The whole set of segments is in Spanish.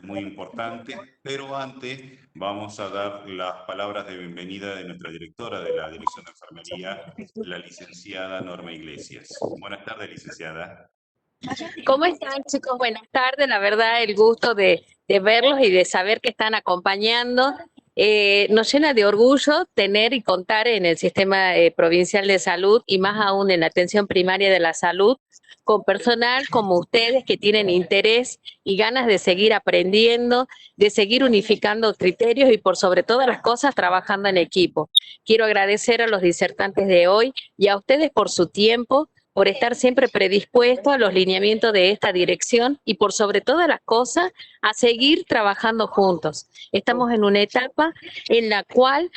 muy importante, pero antes vamos a dar las palabras de bienvenida de nuestra directora de la Dirección de Enfermería, la licenciada Norma Iglesias. Buenas tardes, licenciada. ¿Cómo están, chicos? Buenas tardes. La verdad, el gusto de verlos y de saber que están acompañando. Nos llena de orgullo tener y contar en el sistema provincial de salud y más aún en la atención primaria de la salud con personal como ustedes que tienen interés y ganas de seguir aprendiendo, de seguir unificando criterios y por sobre todas las cosas trabajando en equipo. Quiero agradecer a los disertantes de hoy y a ustedes por su tiempo, por estar siempre predispuesto a los lineamientos de esta dirección y por sobre todas las cosas a seguir trabajando juntos. Estamos en una etapa en la cual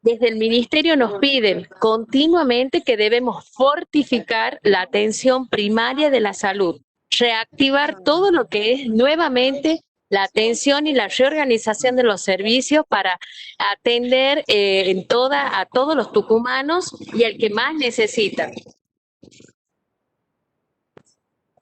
desde el Ministerio nos piden continuamente que debemos fortificar la atención primaria de la salud, reactivar todo lo que es nuevamente la atención y la reorganización de los servicios para atender a todos los tucumanos y al que más necesita.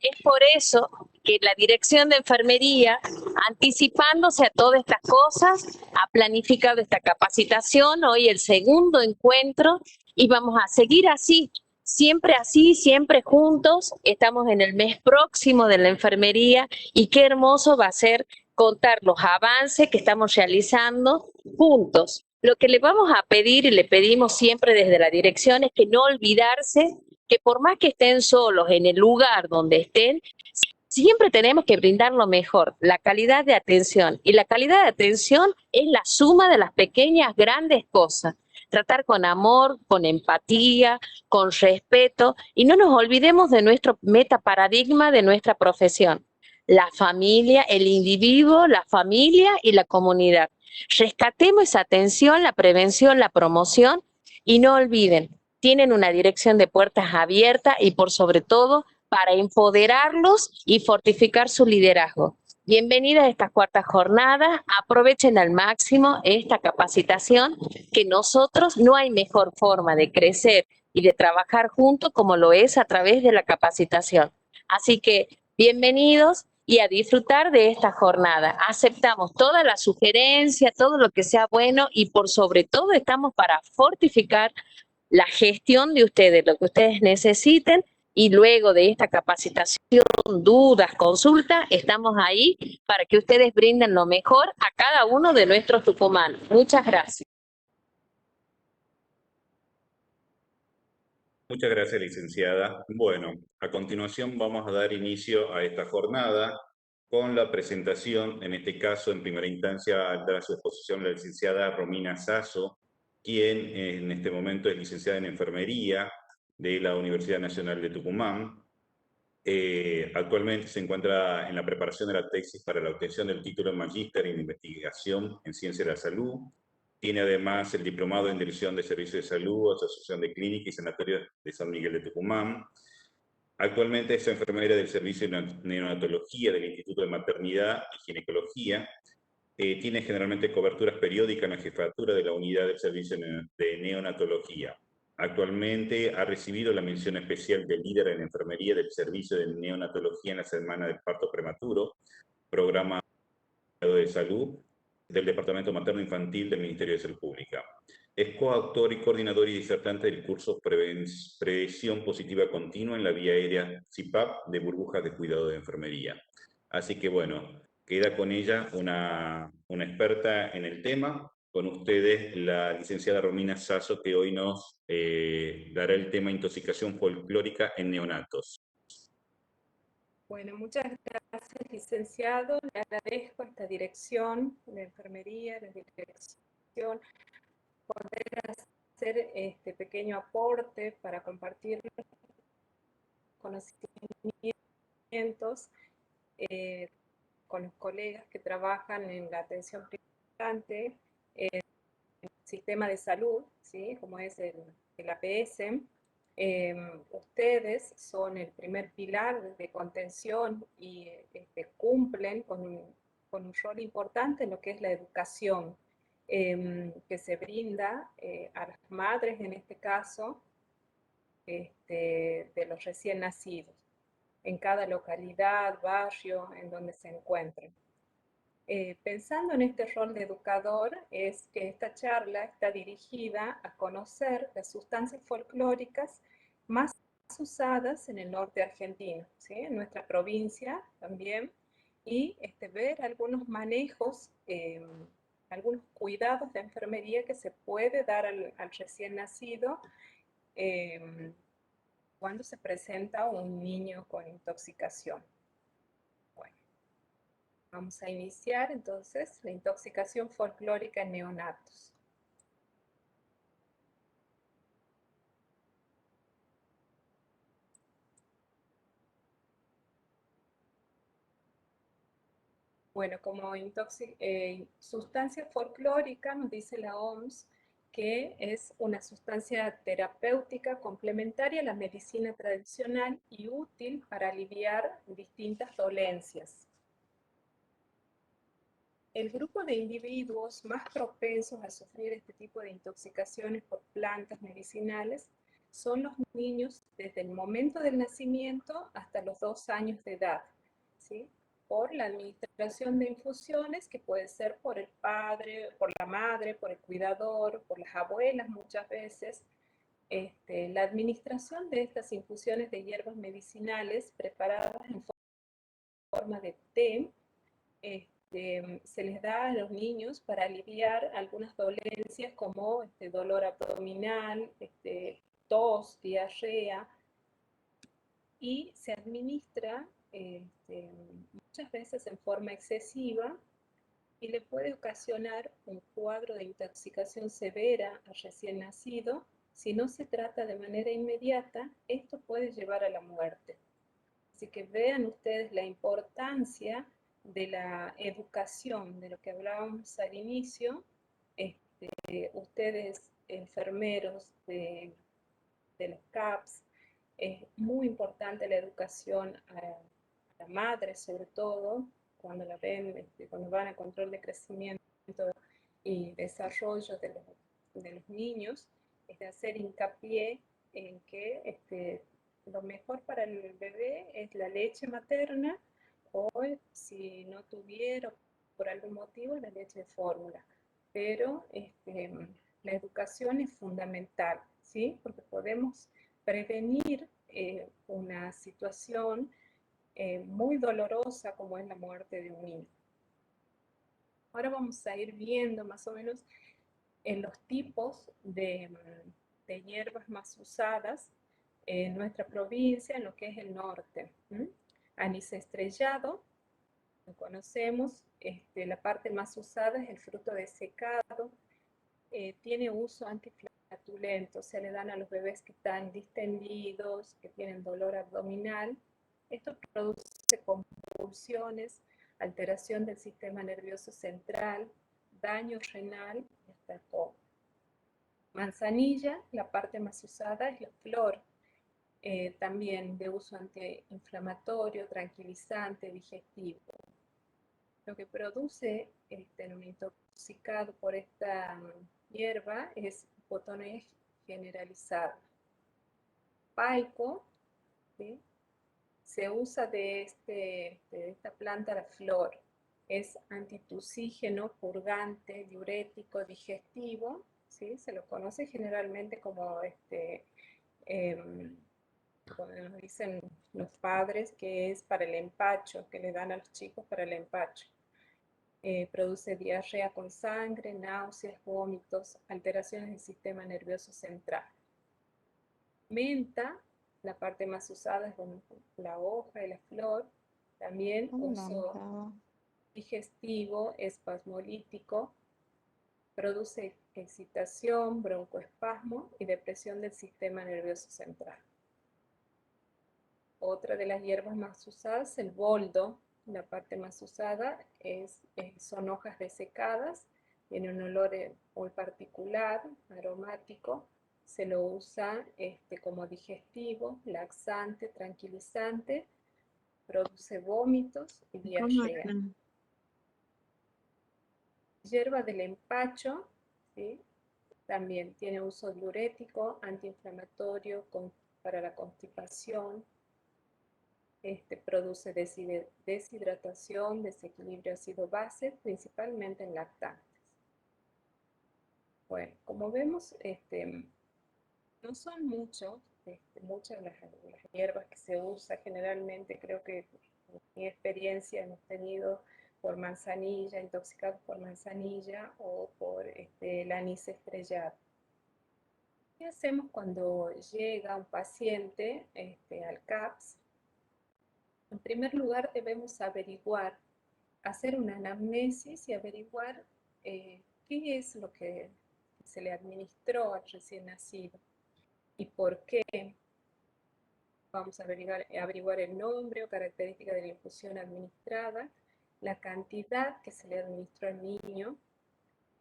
Es por eso que la Dirección de Enfermería, anticipándose a todas estas cosas, ha planificado esta capacitación, hoy el segundo encuentro, y vamos a seguir así, siempre juntos. Estamos en el mes próximo de la enfermería y qué hermoso va a ser contar los avances que estamos realizando juntos. Lo que le vamos a pedir y le pedimos siempre desde la dirección es que no olvidarse que por más que estén solos en el lugar donde estén, siempre tenemos que brindar lo mejor, la calidad de atención. Y la calidad de atención es la suma de las pequeñas, grandes cosas. Tratar con amor, con empatía, con respeto. Y no nos olvidemos de nuestro metaparadigma de nuestra profesión. La familia, el individuo, la familia y la comunidad. Rescatemos esa atención, la prevención, la promoción y no olviden, tienen una dirección de puertas abiertas y por sobre todo para empoderarlos y fortificar su liderazgo. Bienvenidas a estas cuartas jornadas, aprovechen al máximo esta capacitación, que nosotros no hay mejor forma de crecer y de trabajar juntos como lo es a través de la capacitación. Así que bienvenidos y a disfrutar de esta jornada. Aceptamos toda la sugerencia, todo lo que sea bueno y por sobre todo estamos para fortificar la gestión de ustedes, lo que ustedes necesiten, y luego de esta capacitación, dudas, consultas, estamos ahí para que ustedes brinden lo mejor a cada uno de nuestros tucumanos. Muchas gracias. Muchas gracias, licenciada. Bueno, a continuación vamos a dar inicio a esta jornada con la presentación, en este caso, en primera instancia, dará su exposición la licenciada Romina Sasso, quien en este momento es licenciada en Enfermería de la Universidad Nacional de Tucumán. Actualmente se encuentra en la preparación de la tesis para la obtención del título de Magíster en Investigación en Ciencia de la Salud. Tiene además el diplomado en Dirección de Servicios de Salud, Asociación de Clínica y Sanatorio de San Miguel de Tucumán. Actualmente es enfermera del Servicio de Neonatología del Instituto de Maternidad y Ginecología. Tiene generalmente coberturas periódicas en la jefatura de la unidad del Servicio de Neonatología. Actualmente ha recibido la mención especial de líder en enfermería del Servicio de Neonatología en la Semana del Parto Prematuro, programa de salud del Departamento Materno Infantil del Ministerio de Salud Pública. Es coautor y coordinador y disertante del curso Prevención Positiva Continua en la Vía Aérea CIPAP de burbujas de cuidado de enfermería. Así que bueno, queda con ella una experta en el tema. Con ustedes la licenciada Romina Sasso, que hoy nos dará el tema intoxicación folclórica en neonatos. Bueno, muchas gracias, licenciado. Le agradezco a esta dirección de enfermería, la dirección, poder hacer este pequeño aporte para compartir conocimientos con los colegas que trabajan en la atención primaria, en el sistema de salud, ¿sí? Como es el APS. Ustedes son el primer pilar de contención y cumplen con un rol importante en lo que es la educación que se brinda a las madres, en este caso, de los recién nacidos, en cada localidad, barrio, en donde se encuentren. Pensando en este rol de educador, es que esta charla está dirigida a conocer las sustancias folclóricas más usadas en el norte argentino, ¿sí? En nuestra provincia también, y ver algunos manejos, algunos cuidados de enfermería que se puede dar al recién nacido cuando se presenta un niño con intoxicación. Bueno, vamos a iniciar entonces la intoxicación folclórica en neonatos. Bueno, como sustancia folclórica, nos dice la OMS que es una sustancia terapéutica complementaria a la medicina tradicional y útil para aliviar distintas dolencias. El grupo de individuos más propensos a sufrir este tipo de intoxicaciones por plantas medicinales son los niños desde el momento del nacimiento hasta los 2 años de edad, ¿sí? Por la administración de infusiones, que puede ser por el padre, por la madre, por el cuidador, por las abuelas muchas veces. La administración de estas infusiones de hierbas medicinales preparadas en forma de té, se les da a los niños para aliviar algunas dolencias como dolor abdominal, tos, diarrea, y se administra muchas veces en forma excesiva y le puede ocasionar un cuadro de intoxicación severa al recién nacido. Si no se trata de manera inmediata, esto puede llevar a la muerte. Así que vean ustedes la importancia de la educación, de lo que hablábamos al inicio. Ustedes, enfermeros de los CAPS, es muy importante la educación a la madre, sobre todo, cuando la ven, cuando van a control de crecimiento y desarrollo de los niños, es de hacer hincapié en que lo mejor para el bebé es la leche materna, o si no tuviera por algún motivo la leche de fórmula. Pero la educación es fundamental, ¿sí? Porque podemos prevenir una situación muy dolorosa como es la muerte de un niño. Ahora vamos a ir viendo más o menos en los tipos de hierbas más usadas en nuestra provincia, en lo que es el norte. Anís estrellado, lo conocemos, la parte más usada es el fruto desecado, tiene uso antiflatulento, se le dan a los bebés que están distendidos, que tienen dolor abdominal. Esto produce convulsiones, alteración del sistema nervioso central, daño renal y hasta coma. Manzanilla, la parte más usada es la flor, también de uso antiinflamatorio, tranquilizante, digestivo. Lo que produce un intoxicado por esta hierba es hipotonía generalizada. Paico, ¿sí? Se usa de esta planta la flor. Es antitusígeno, purgante, diurético, digestivo, ¿sí? Se lo conoce generalmente como como nos dicen los padres, que es para el empacho, que le dan a los chicos para el empacho. Produce diarrea con sangre, náuseas, vómitos, alteraciones del sistema nervioso central. Menta, la parte más usada es la hoja y la flor. También uso digestivo, espasmolítico, produce excitación, broncoespasmo y depresión del sistema nervioso central. Otra de las hierbas más usadas, el boldo, la parte más usada son hojas desecadas, tiene un olor muy particular, aromático, se lo usa como digestivo, laxante, tranquilizante, produce vómitos y diarrea. Hierba del empacho, ¿sí? También tiene uso diurético, antiinflamatorio, para la constipación. produce deshidratación, desequilibrio ácido-base, principalmente en lactantes. Bueno, como vemos, no son muchas las hierbas que se usa generalmente. Creo que en mi experiencia hemos tenido por manzanilla, intoxicados por manzanilla o por el anís estrellado. ¿Qué hacemos cuando llega un paciente al CAPS? En primer lugar debemos averiguar, hacer una anamnesis y averiguar qué es lo que se le administró al recién nacido y por qué. Vamos a averiguar el nombre o característica de la infusión administrada, la cantidad que se le administró al niño,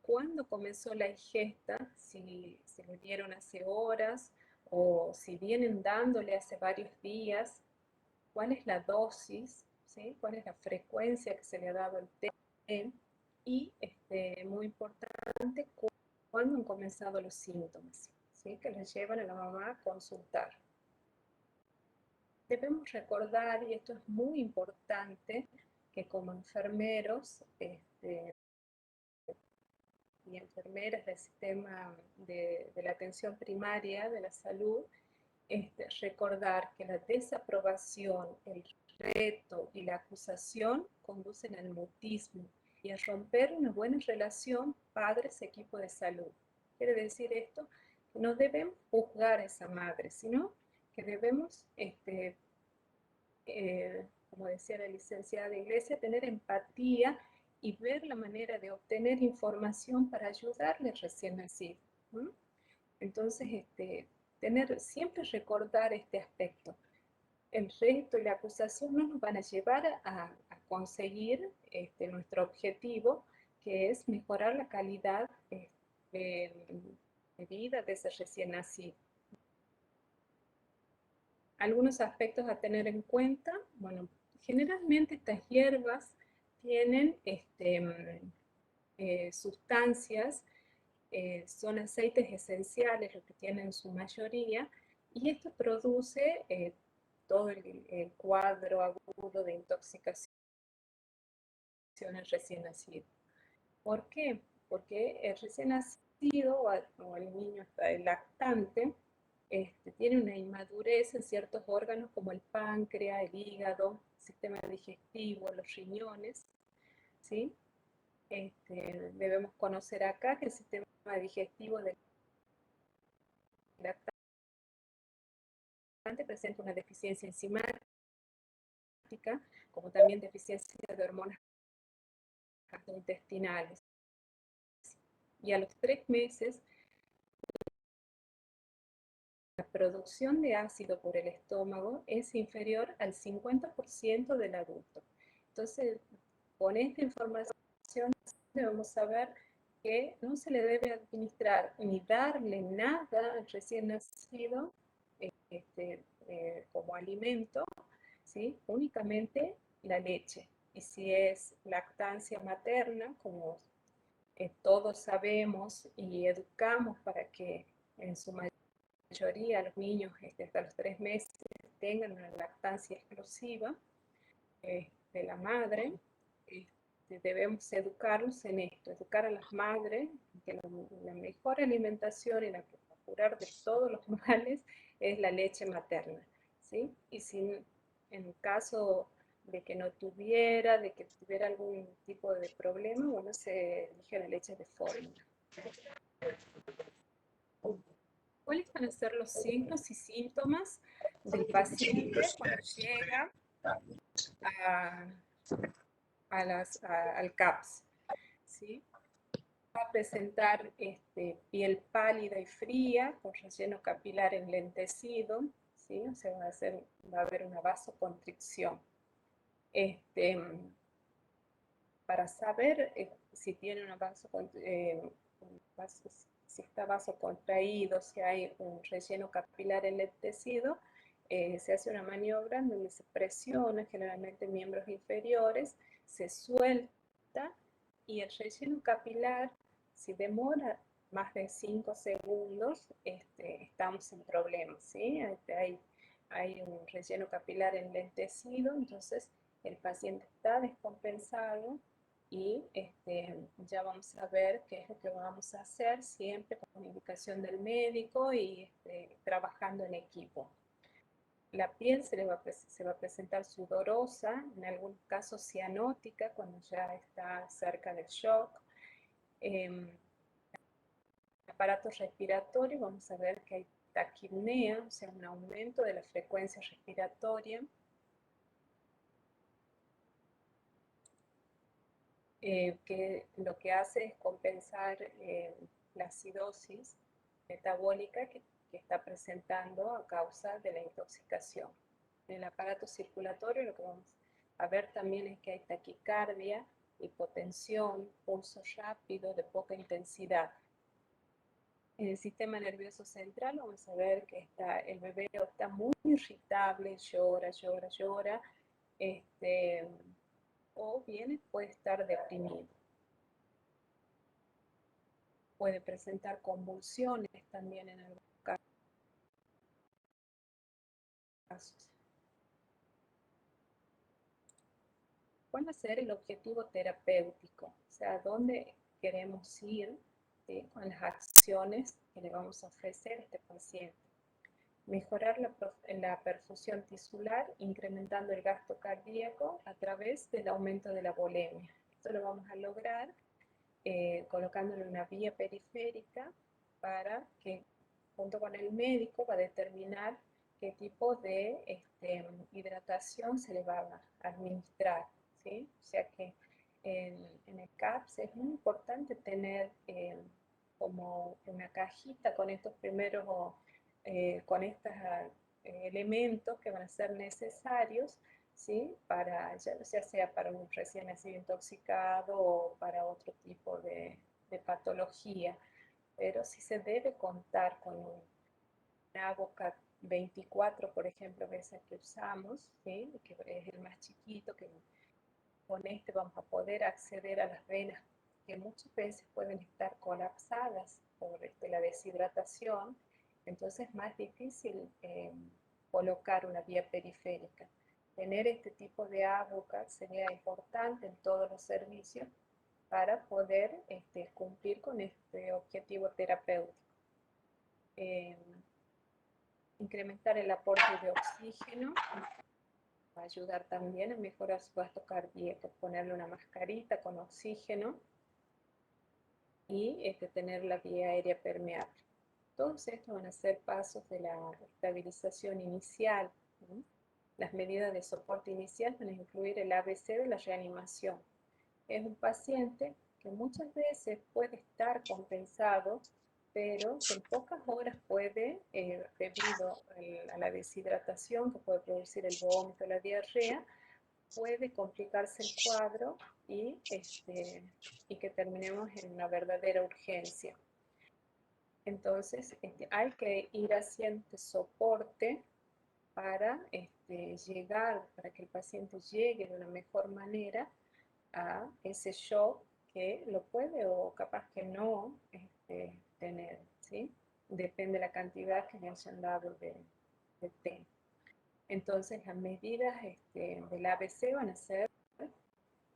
cuándo comenzó la ingesta, si se le dieron hace horas o si vienen dándole hace varios días, cuál es la dosis, ¿sí? Cuál es la frecuencia que se le ha dado el té y, muy importante, cuándo han comenzado los síntomas, ¿sí? Que les llevan a la mamá a consultar. Debemos recordar, y esto es muy importante, que como enfermeros y enfermeras del sistema de la atención primaria de la salud, recordar que la desaprobación, el reto y la acusación conducen al mutismo y a romper una buena relación padres-equipo de salud. Quiere decir esto, que no debemos juzgar a esa madre, sino que debemos, como decía la licenciada de Iglesia, tener empatía y ver la manera de obtener información para ayudarle al recién nacido. Entonces, siempre recordar este aspecto. El reto y la acusación no nos van a llevar a conseguir nuestro objetivo, que es mejorar la calidad de vida de ese recién nacido. Algunos aspectos a tener en cuenta. Bueno, generalmente estas hierbas tienen sustancias, son aceites esenciales, lo que tienen en su mayoría, y esto produce todo el cuadro agudo de intoxicación al recién nacido. ¿Por qué? Porque el recién nacido o el niño el lactante tiene una inmadurez en ciertos órganos como el páncreas, el hígado, el sistema digestivo, los riñones, ¿sí? Debemos conocer acá que el sistema digestivo del lactante presenta una deficiencia enzimática, como también deficiencia de hormonas gastrointestinales. Y a los 3 meses, la producción de ácido por el estómago es inferior al 50% del adulto. Entonces, con esta información debemos saber que no se le debe administrar ni darle nada al recién nacido como alimento, ¿sí? Únicamente la leche. Y si es lactancia materna, como todos sabemos y educamos para que en su mayoría los niños hasta los 3 meses tengan una lactancia exclusiva de la madre, debemos educarlos en esto, educar a las madres que la mejor alimentación y la que va a curar de todos los males es la leche materna, ¿sí? Y si en caso de que no tuviera, de que tuviera algún tipo de problema, bueno, se elige la leche de fórmula. ¿Cuáles van a ser los signos y síntomas del paciente cuando llega al CAPS? ¿Sí? Va a presentar piel pálida y fría, con relleno capilar enlentecido, ¿sí? O sea, va a haber una vasoconstricción. Para saber si tiene si está vasocontraído, si hay un relleno capilar enlentecido, se hace una maniobra en donde se presiona generalmente miembros inferiores, se suelta y el relleno capilar, si demora más de 5 segundos, estamos en problemas, ¿sí? Hay hay un relleno capilar enlentecido, entonces el paciente está descompensado y ya vamos a ver qué es lo que vamos a hacer, siempre con indicación del médico y trabajando en equipo. La piel se va a presentar sudorosa, en algunos casos cianótica, cuando ya está cerca del shock. Aparato respiratorio, vamos a ver que hay taquipnea, o sea, un aumento de la frecuencia respiratoria. Que lo que hace es compensar la acidosis metabólica que está presentando a causa de la intoxicación. En el aparato circulatorio lo que vamos a ver también es que hay taquicardia, hipotensión, pulso rápido, de poca intensidad. En el sistema nervioso central vamos a ver que el bebé está muy irritable, llora, o bien puede estar deprimido. Puede presentar convulsiones también en algunos casos. ¿Cuál va a ser el objetivo terapéutico? O sea, ¿dónde queremos ir, ¿sí?, con las acciones que le vamos a ofrecer a este paciente? Mejorar la perfusión tisular, incrementando el gasto cardíaco a través del aumento de la volemia. Esto lo vamos a lograr colocándole una vía periférica para que, junto con el médico, va a determinar qué tipo de hidratación se le va a administrar, ¿sí? O sea que en el CAPS es muy importante tener como una cajita con estos primeros, con estos elementos que van a ser necesarios, ¿sí?, para, ya sea para un recién nacido intoxicado o para otro tipo de patología. Pero sí se debe contar con una boca 24, por ejemplo, que es el que usamos, ¿sí?, que es el más chiquito, que con vamos a poder acceder a las venas que muchas veces pueden estar colapsadas por la deshidratación. Entonces es más difícil colocar una vía periférica. Tener este tipo de ABOCAT sería importante en todos los servicios para poder cumplir con este objetivo terapéutico. Incrementar el aporte de oxígeno va a ayudar también a mejorar su gasto cardíaco, ponerle una mascarita con oxígeno y tener la vía aérea permeable. Todos estos van a ser pasos de la estabilización inicial, ¿no? Las medidas de soporte inicial van a incluir el ABC de la reanimación. Es un paciente que muchas veces puede estar compensado, pero en pocas horas puede, debido a la deshidratación que puede producir el vómito, la diarrea, puede complicarse el cuadro y que terminemos en una verdadera urgencia. Entonces, hay que ir haciendo soporte para para que el paciente llegue de una mejor manera a ese shock que lo puede o capaz que no tener, ¿sí? Depende de la cantidad que le hayan dado de té. Entonces, las medidas del ABC van a ser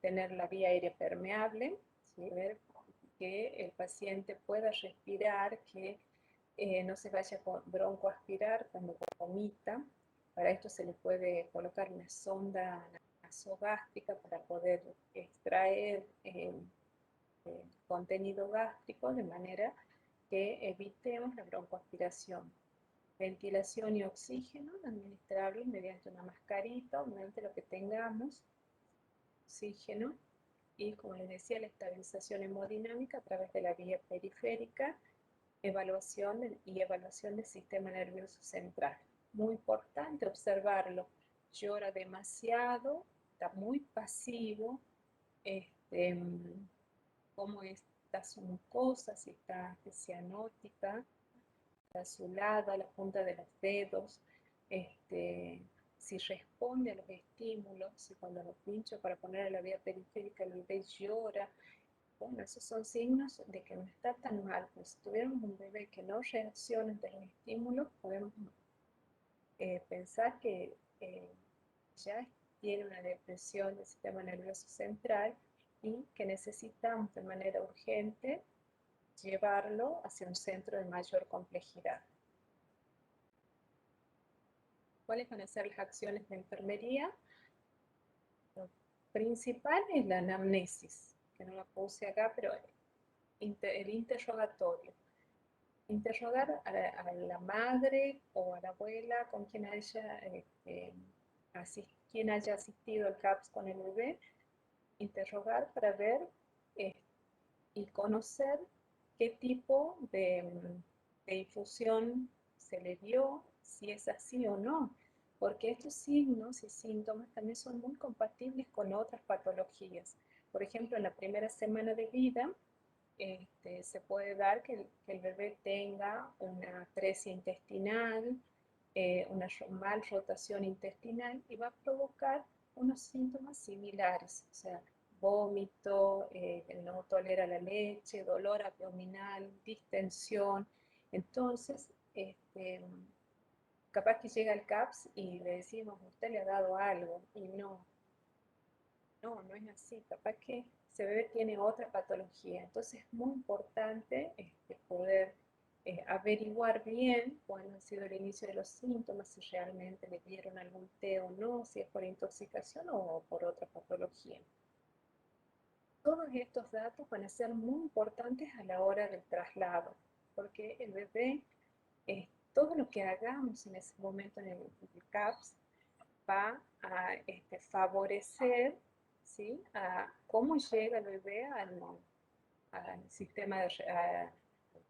tener la vía aérea permeable, ¿sí?, ver que el paciente pueda respirar, que no se vaya a broncoaspirar cuando vomita. Para esto se le puede colocar una sonda nasogástrica para poder extraer contenido gástrico de manera que evitemos la broncoaspiración. Ventilación y oxígeno administrable mediante una mascarita, obviamente lo que tengamos, oxígeno, y como les decía, la estabilización hemodinámica a través de la vía periférica, evaluación del sistema nervioso central. Muy importante observarlo. Llora demasiado, está muy pasivo, cómo está su mucosa, si está cianótica, está azulada, la punta de los dedos, si responde a los estímulos, si cuando lo pincho para poner la vía periférica el bebé llora. Bueno, esos son signos de que no está tan mal. Pues si tuviéramos un bebé que no reacciona ante los estímulos, podemos pensar que ya tiene una depresión del sistema nervioso central y que necesitamos de manera urgente llevarlo hacia un centro de mayor complejidad. ¿Cuáles van a ser las acciones de enfermería? Lo principal es la anamnesis, que no la puse acá, pero el interrogatorio. Interrogar a la madre o a la abuela con quien haya, quien haya asistido al CAPS con el bebé, interrogar para ver y conocer qué tipo de infusión se le dio, si es así o no, porque estos signos y síntomas también son muy compatibles con otras patologías. Por ejemplo, en la primera semana de vida, se puede dar que el bebé tenga una atresia intestinal, una mal rotación intestinal y va a provocar unos síntomas similares, o sea, vómito, no tolera la leche, dolor abdominal, distensión. Entonces, capaz que llega el CAPS y le decimos, usted le ha dado algo, y no es así, capaz que ese bebé tiene otra patología. Entonces es muy importante poder averiguar bien cuándo ha sido el inicio de los síntomas, si realmente le dieron algún té o no, si es por intoxicación o por otra patología. Todos estos datos van a ser muy importantes a la hora del traslado, porque el bebé, todo lo que hagamos en ese momento en el CAPS va a favorecer, ¿sí?, a cómo llega el bebé al sistema de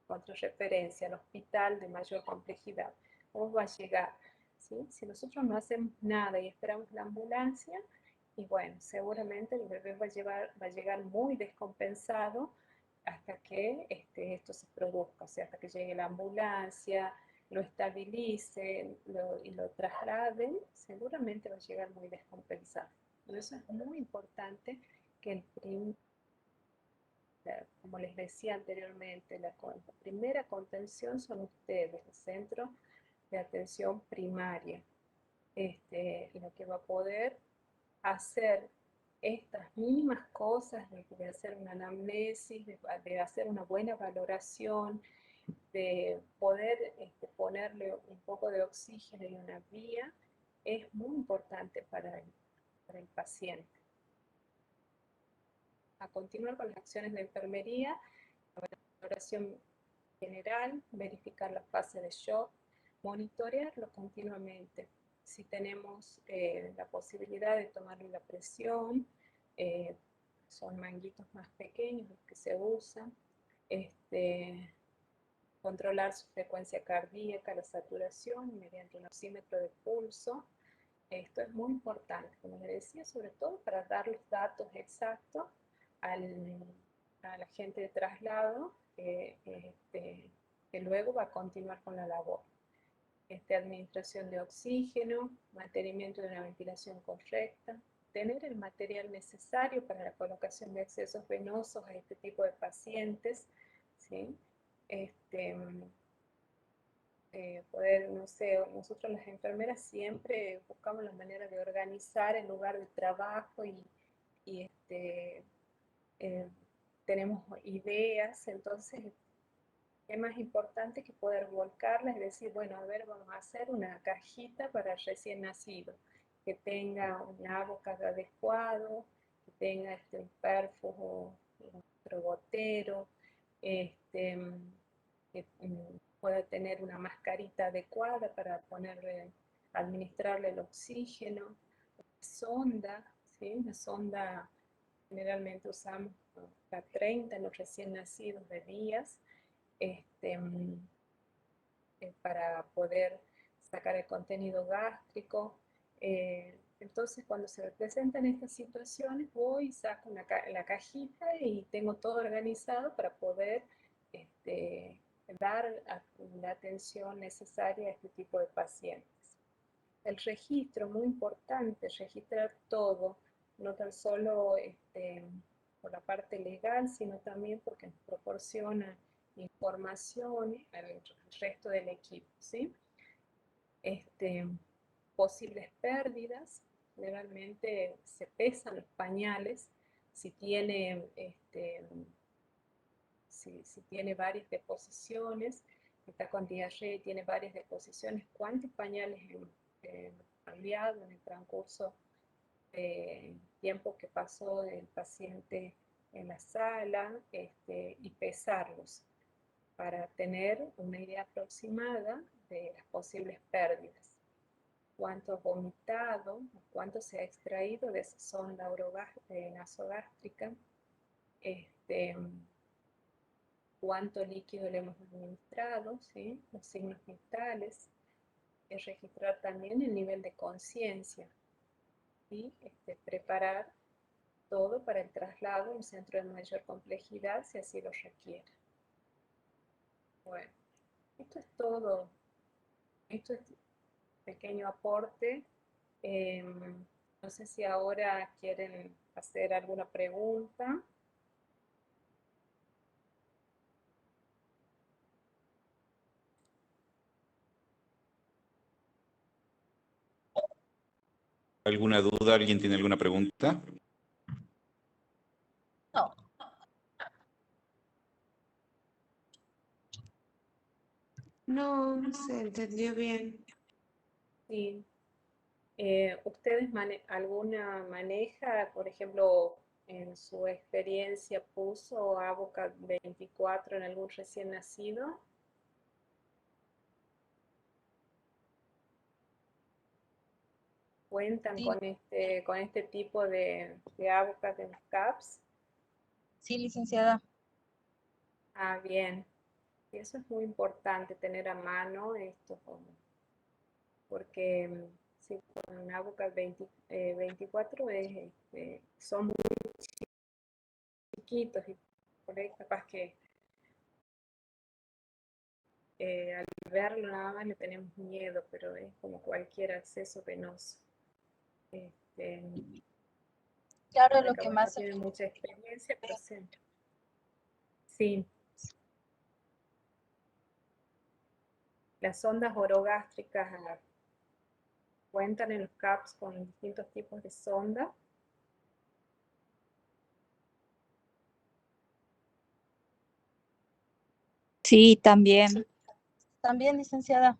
contrarreferencia, al hospital de mayor complejidad. ¿Cómo va a llegar? ¿Sí? Si nosotros no hacemos nada y esperamos la ambulancia, y bueno, seguramente el bebé va a llegar muy descompensado hasta que esto se produzca, o sea, hasta que llegue la ambulancia, lo estabilicen y lo trasladen, seguramente va a llegar muy descompensado. Por eso es muy importante que como les decía anteriormente, la primera contención son ustedes, el centro de atención primaria, lo que va a poder hacer estas mínimas cosas de hacer una anamnesis, de hacer una buena valoración, de poder ponerle un poco de oxígeno y una vía, es muy importante para el paciente. A continuar con las acciones de enfermería, la valoración general, verificar la fase de shock, monitorearlo continuamente. Si tenemos la posibilidad de tomarle la presión, son manguitos más pequeños los que se usan, controlar su frecuencia cardíaca, la saturación mediante un oxímetro de pulso. Esto es muy importante, como les decía, sobre todo para dar los datos exactos al agente de traslado que luego va a continuar con la labor. Administración de oxígeno, mantenimiento de una ventilación correcta, tener el material necesario para la colocación de accesos venosos a este tipo de pacientes, ¿sí? Poder, no sé, nosotros las enfermeras siempre buscamos la manera de organizar el lugar de trabajo y tenemos ideas, entonces es más importante que poder volcarlas y decir, bueno, a ver, vamos a hacer una cajita para el recién nacido, que tenga un abocado adecuado, que tenga un perfo, un gotero, que pueda tener una mascarita adecuada para administrarle el oxígeno, sonda, ¿sí? Una sonda generalmente usamos hasta 30 en los recién nacidos de días, para poder sacar el contenido gástrico. Entonces, cuando se presentan estas situaciones, voy y saco la cajita y tengo todo organizado para poder dar la atención necesaria a este tipo de pacientes. El registro, muy importante, registrar todo, no tan solo por la parte legal, sino también porque nos proporciona información al resto del equipo, ¿sí? posibles pérdidas. Generalmente se pesan los pañales, si tiene, si tiene varias deposiciones, está con diarrea y tiene varias deposiciones, ¿cuántos pañales he cambiado en el transcurso del tiempo que pasó el paciente en la sala? Y pesarlos para tener una idea aproximada de las posibles pérdidas. Cuánto ha vomitado, cuánto se ha extraído de esa sonda nasogástrica, cuánto líquido le hemos administrado, ¿sí? Los signos vitales, registrar también el nivel de conciencia y preparar todo para el traslado a un centro de mayor complejidad si así lo requiere. Bueno, esto es todo. Esto es pequeño aporte. No sé si ahora quieren hacer alguna pregunta. ¿Alguna duda? ¿Alguien tiene alguna pregunta? No. No, se entendió bien. Sí. ¿Ustedes alguna maneja, por ejemplo, en su experiencia puso ABOCAD 24 en algún recién nacido? ¿Cuentan Sí. con este tipo de ABOCAD en los CAPS? Sí, licenciada. Ah, bien. Y eso es muy importante, tener a mano esto, porque sí, con ABOCAD 24 son muy chiquitos y por ahí capaz que al verlo nada más le tenemos miedo, pero es como cualquier acceso venoso. Claro, lo que capaz más no tiene mucha experiencia, pero sí. Sí. Las sondas orogástricas cuentan en los CAPS con distintos tipos de sonda. Sí, también. También, licenciada.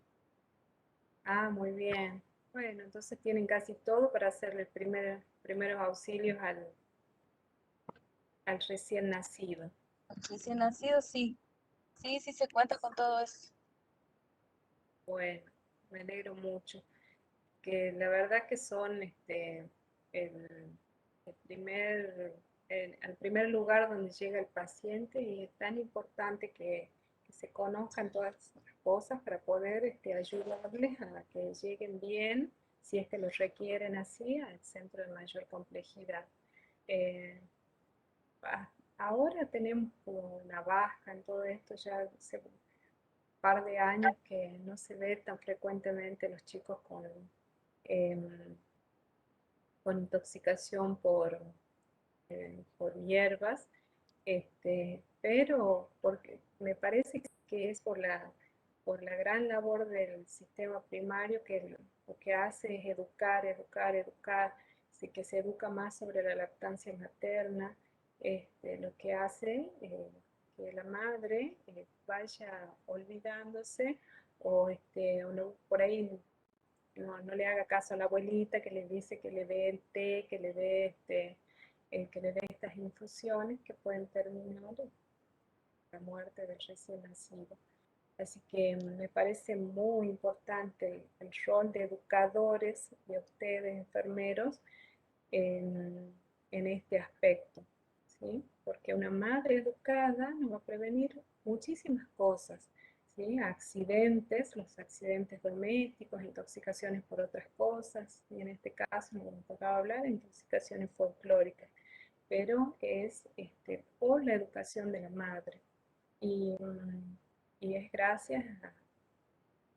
Ah, muy bien. Bueno, entonces tienen casi todo para hacerle primeros auxilios al recién nacido. Recién nacido, sí. Sí, sí se cuenta con todo eso. Bueno, me alegro mucho. Que la verdad que son el al primer lugar donde llega el paciente, y es tan importante que se conozcan todas las cosas para poder ayudarles a que lleguen bien, si es que los requieren así, al centro de mayor complejidad. Eh, Ahora tenemos como una baja en todo esto, ya hace un par de años que no se ve tan frecuentemente los chicos con intoxicación por hierbas, pero porque me parece que es por la gran labor del sistema primario, que lo que hace es educar, así que se educa más sobre la lactancia materna, lo que hace que la madre vaya olvidándose, o por ahí no le haga caso a la abuelita que le dice que le dé el té, que le dé que le dé estas infusiones que pueden terminar en la muerte del recién nacido. Así que me parece muy importante el rol de educadores, de ustedes, enfermeros, en este aspecto, ¿sí? Porque una madre educada nos va a prevenir muchísimas cosas, ¿sí? Accidentes, los accidentes domésticos, intoxicaciones por otras cosas, y en este caso nos tocaba hablar de intoxicaciones folclóricas, pero es por la educación de la madre. Y es gracias a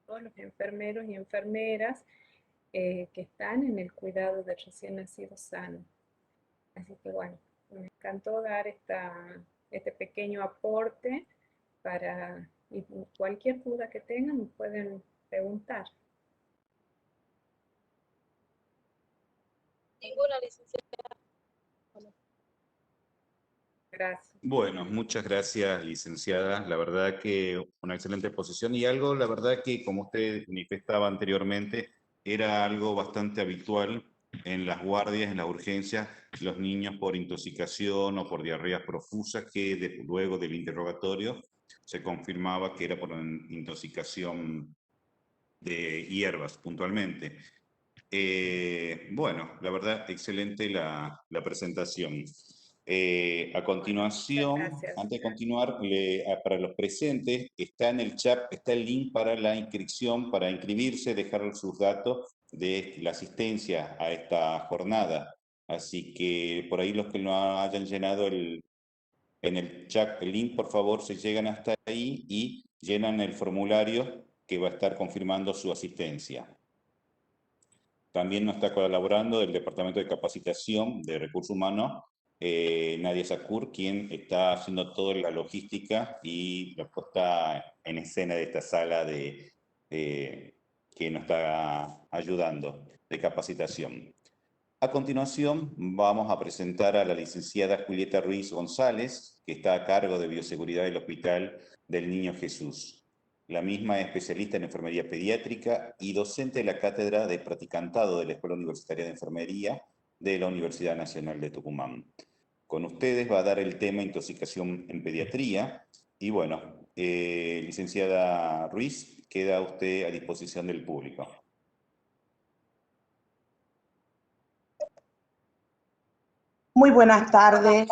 todos los enfermeros y enfermeras que están en el cuidado del recién nacido sano. Así que bueno, me encantó dar este pequeño aporte y cualquier duda que tengan me pueden preguntar. Ninguna, licenciada. Gracias. Bueno, muchas gracias, licenciada. La verdad que una excelente exposición y algo, la verdad que como usted manifestaba anteriormente, era algo bastante habitual en las guardias, en las urgencias, los niños por intoxicación o por diarreas profusas que luego del interrogatorio se confirmaba que era por intoxicación de hierbas puntualmente. Bueno, la verdad, excelente la presentación. A continuación, Gracias. antes de continuar, para los presentes, está en el chat, está el link para la inscripción, para inscribirse, dejar sus datos de la asistencia a esta jornada. Así que por ahí los que no hayan llenado en el chat el link, por favor, se llegan hasta ahí y llenan el formulario que va a estar confirmando su asistencia. También nos está colaborando el Departamento de Capacitación de Recursos Humanos, Nadia Sakur, quien está haciendo toda la logística y la puesta en escena de esta sala que nos está ayudando de capacitación. A continuación, vamos a presentar a la licenciada Julieta Ruiz González, que está a cargo de Bioseguridad del Hospital del Niño Jesús. La misma es especialista en enfermería pediátrica y docente de la cátedra de practicantado de la Escuela Universitaria de Enfermería de la Universidad Nacional de Tucumán. Con ustedes va a dar el tema intoxicación en pediatría. Y bueno, licenciada Ruiz, queda usted a disposición del público. Muy buenas tardes.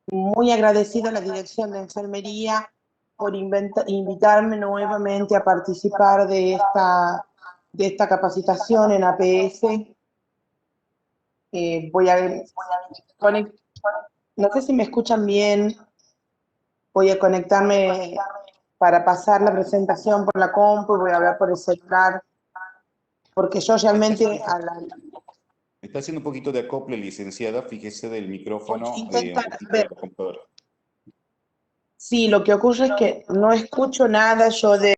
Muy agradecida a la Dirección de Enfermería por invitarme nuevamente a participar de esta capacitación en APS. No sé si me escuchan bien. Voy a conectarme para pasar la presentación por la compu y voy a hablar por el celular. Porque yo realmente Está haciendo un poquito de acople, licenciada, fíjese del micrófono. Sí, lo que ocurre es que no escucho nada yo de...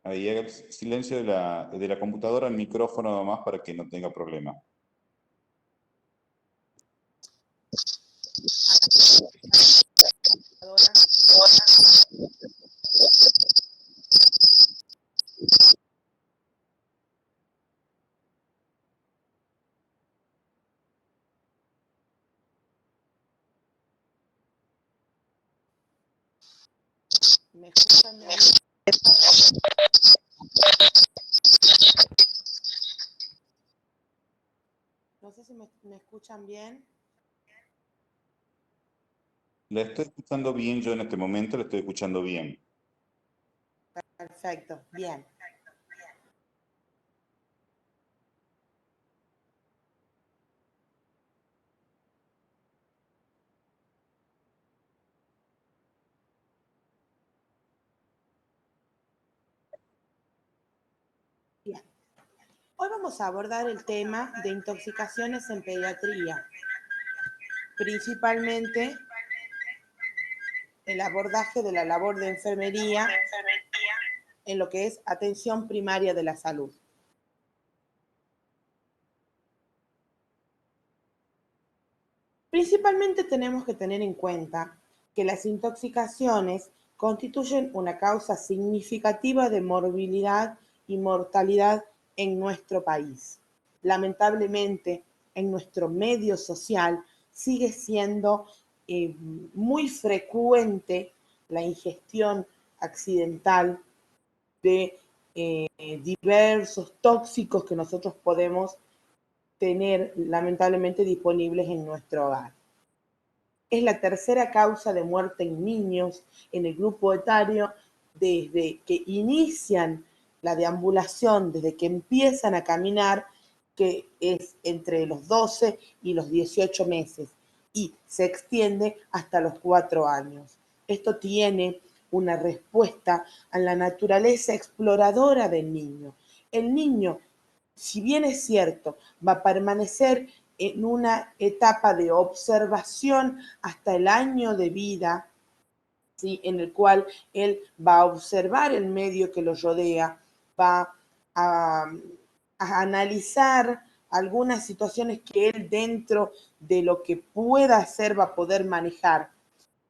Ahí haga el silencio de la computadora, el micrófono nomás para que no tenga problema. ¿Me escuchan bien? No sé si me escuchan bien. La estoy escuchando bien yo en este momento, la estoy escuchando bien. Perfecto, bien. Bien. Hoy vamos a abordar el tema de intoxicaciones en pediatría, principalmente el abordaje de la labor de enfermería en lo que es atención primaria de la salud. Principalmente tenemos que tener en cuenta que las intoxicaciones constituyen una causa significativa de morbilidad y mortalidad en nuestro país. Lamentablemente, en nuestro medio social sigue siendo muy frecuente la ingestión accidental de diversos tóxicos que nosotros podemos tener lamentablemente disponibles en nuestro hogar. Es la tercera causa de muerte en niños en el grupo etario desde que inician la deambulación, desde que empiezan a caminar, que es entre los 12 y los 18 meses y se extiende hasta los 4 años. Esto tiene una respuesta a la naturaleza exploradora del niño. El niño, si bien es cierto, va a permanecer en una etapa de observación hasta el año de vida, ¿sí? En el cual él va a observar el medio que lo rodea, va a analizar algunas situaciones que él dentro de lo que pueda hacer va a poder manejar.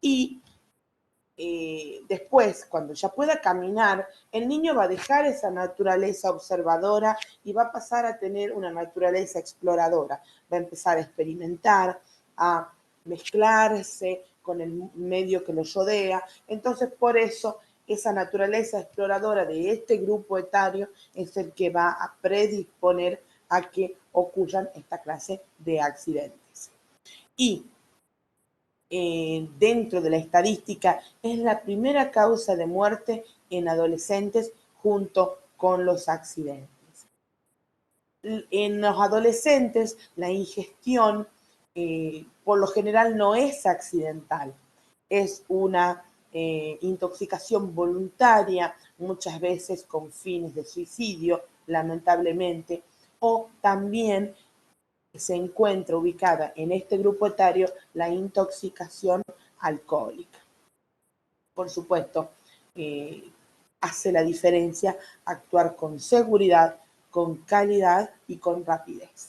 Y después, cuando ya pueda caminar, el niño va a dejar esa naturaleza observadora y va a pasar a tener una naturaleza exploradora. Va a empezar a experimentar, a mezclarse con el medio que lo rodea. Entonces, por eso, esa naturaleza exploradora de este grupo etario es el que va a predisponer a que ocurran esta clase de accidentes. Y dentro de la estadística es la primera causa de muerte en adolescentes junto con los accidentes. En los adolescentes la ingestión por lo general no es accidental, es una intoxicación voluntaria, muchas veces con fines de suicidio, lamentablemente, o también se encuentra ubicada en este grupo etario la intoxicación alcohólica. Por supuesto, hace la diferencia actuar con seguridad, con calidad y con rapidez.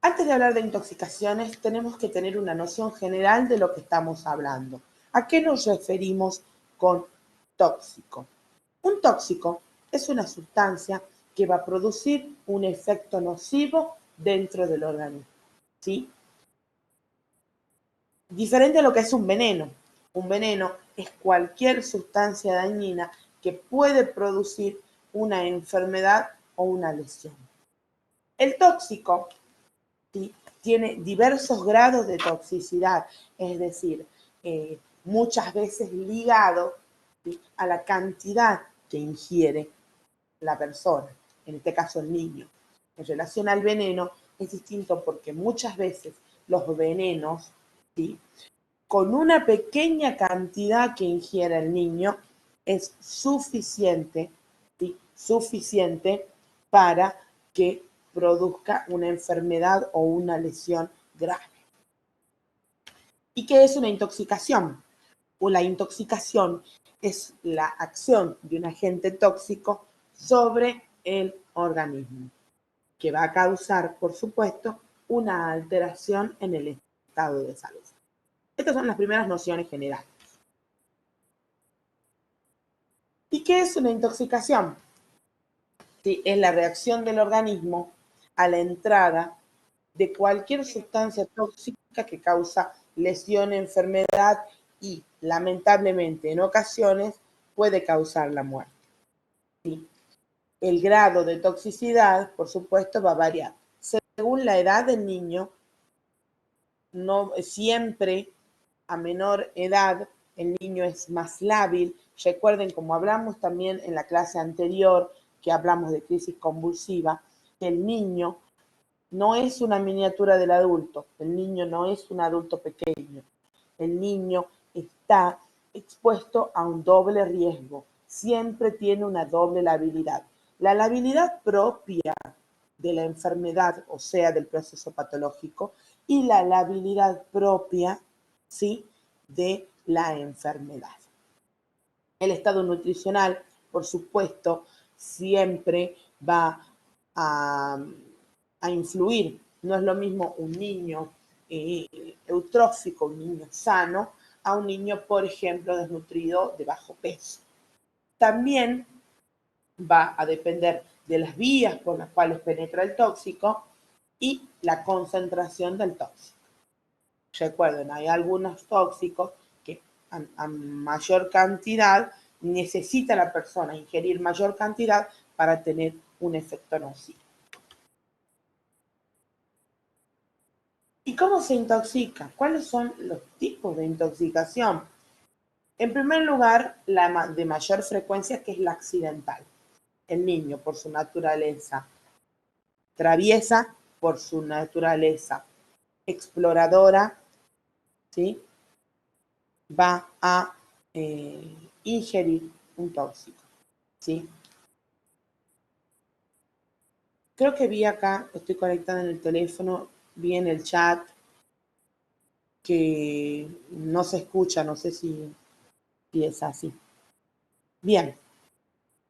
Antes de hablar de intoxicaciones, tenemos que tener una noción general de lo que estamos hablando. ¿A qué nos referimos con tóxico? Un tóxico es una sustancia que va a producir un efecto nocivo dentro del organismo, ¿sí? Diferente a lo que es un veneno. Un veneno es cualquier sustancia dañina que puede producir una enfermedad o una lesión. El tóxico, ¿sí?, tiene diversos grados de toxicidad, es decir, muchas veces ligado, ¿sí?, a la cantidad que ingiere la persona, en este caso el niño. En relación al veneno es distinto porque muchas veces los venenos, ¿sí?, con una pequeña cantidad que ingiera el niño es suficiente, ¿sí?, suficiente para que produzca una enfermedad o una lesión grave. ¿Y qué es una intoxicación? La intoxicación es la acción de un agente tóxico sobre el organismo, que va a causar, por supuesto, una alteración en el estado de salud. Estas son las primeras nociones generales. ¿Y qué es una intoxicación? Sí, es la reacción del organismo a la entrada de cualquier sustancia tóxica que causa lesión, enfermedad y, lamentablemente, en ocasiones puede causar la muerte. ¿Sí? El grado de toxicidad, por supuesto, va a variar. Según la edad del niño, no siempre a menor edad el niño es más lábil. Recuerden, como hablamos también en la clase anterior, que hablamos de crisis convulsiva, que el niño no es una miniatura del adulto, el niño no es un adulto pequeño, el niño está expuesto a un doble riesgo, siempre tiene una doble labilidad. La labilidad propia de la enfermedad, o sea, del proceso patológico, y la labilidad propia, ¿sí?, de la enfermedad. El estado nutricional, por supuesto, siempre va a influir. No es lo mismo un niño eutrófico, un niño sano, a un niño, por ejemplo, desnutrido de bajo peso. También va a depender de las vías por las cuales penetra el tóxico y la concentración del tóxico. Recuerden, hay algunos tóxicos que a mayor cantidad necesita la persona ingerir mayor cantidad para tener un efecto nocivo. ¿Y cómo se intoxica? ¿Cuáles son los tipos de intoxicación? En primer lugar, la de mayor frecuencia, que es la accidental. El niño, por su naturaleza traviesa, por su naturaleza exploradora, ¿sí?, va a ingerir un tóxico, ¿sí? Creo que vi acá, estoy conectada en el teléfono, vi en el chat que no se escucha, no sé si es así. Bien,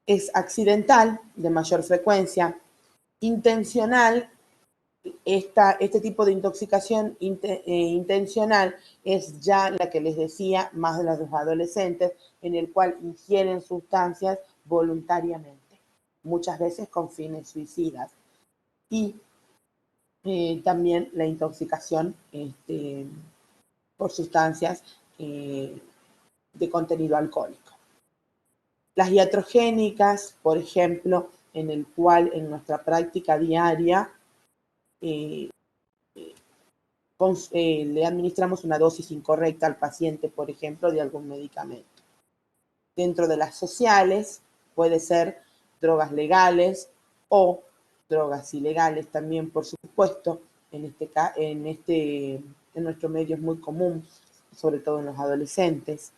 es accidental, de mayor frecuencia, intencional. Este tipo de intoxicación intencional es ya la que les decía, más de los adolescentes, en el cual ingieren sustancias voluntariamente, muchas veces con fines suicidas. Y también la intoxicación por sustancias de contenido alcohólico. Las iatrogénicas, por ejemplo, en el cual en nuestra práctica diaria le administramos una dosis incorrecta al paciente, por ejemplo, de algún medicamento. Dentro de las sociales puede ser drogas legales o drogas ilegales también, por supuesto. En nuestro medio es muy común, sobre todo en los adolescentes.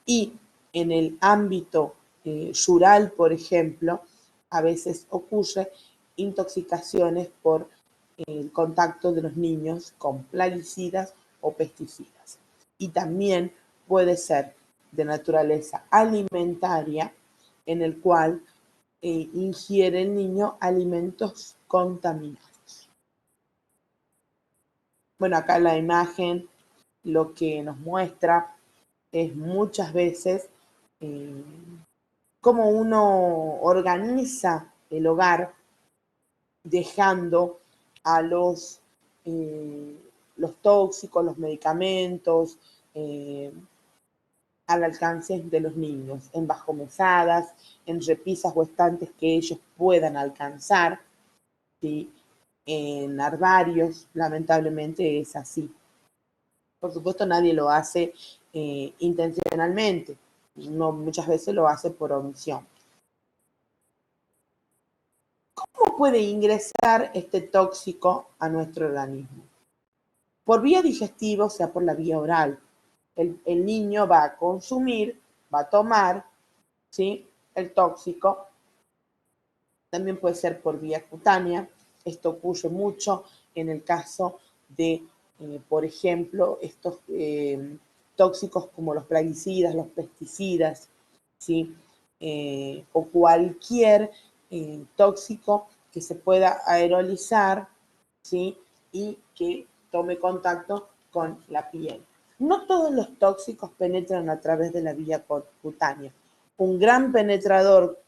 Y en el ámbito rural, por ejemplo, a veces ocurre intoxicaciones por el contacto de los niños con plaguicidas o pesticidas. Y también puede ser de naturaleza alimentaria, en el cual ingiere el niño alimentos contaminados. Bueno, acá la imagen lo que nos muestra es muchas veces cómo uno organiza el hogar dejando a los tóxicos, los medicamentos, al alcance de los niños, en bajomesadas, en repisas o estantes que ellos puedan alcanzar, ¿sí? En armarios, lamentablemente es así. Por supuesto, nadie lo hace intencionalmente, uno muchas veces lo hace por omisión. ¿Cómo puede ingresar este tóxico a nuestro organismo? Por vía digestiva, o sea, por la vía oral. El niño va a consumir, va a tomar, ¿sí?, el tóxico. También puede ser por vía cutánea. Esto ocurre mucho en el caso de, por ejemplo, estos tóxicos como los plaguicidas, los pesticidas, ¿sí? O cualquier tóxico que se pueda aerolizar, ¿sí?, y que tome contacto con la piel. No todos los tóxicos penetran a través de la vía cutánea. Un gran penetrador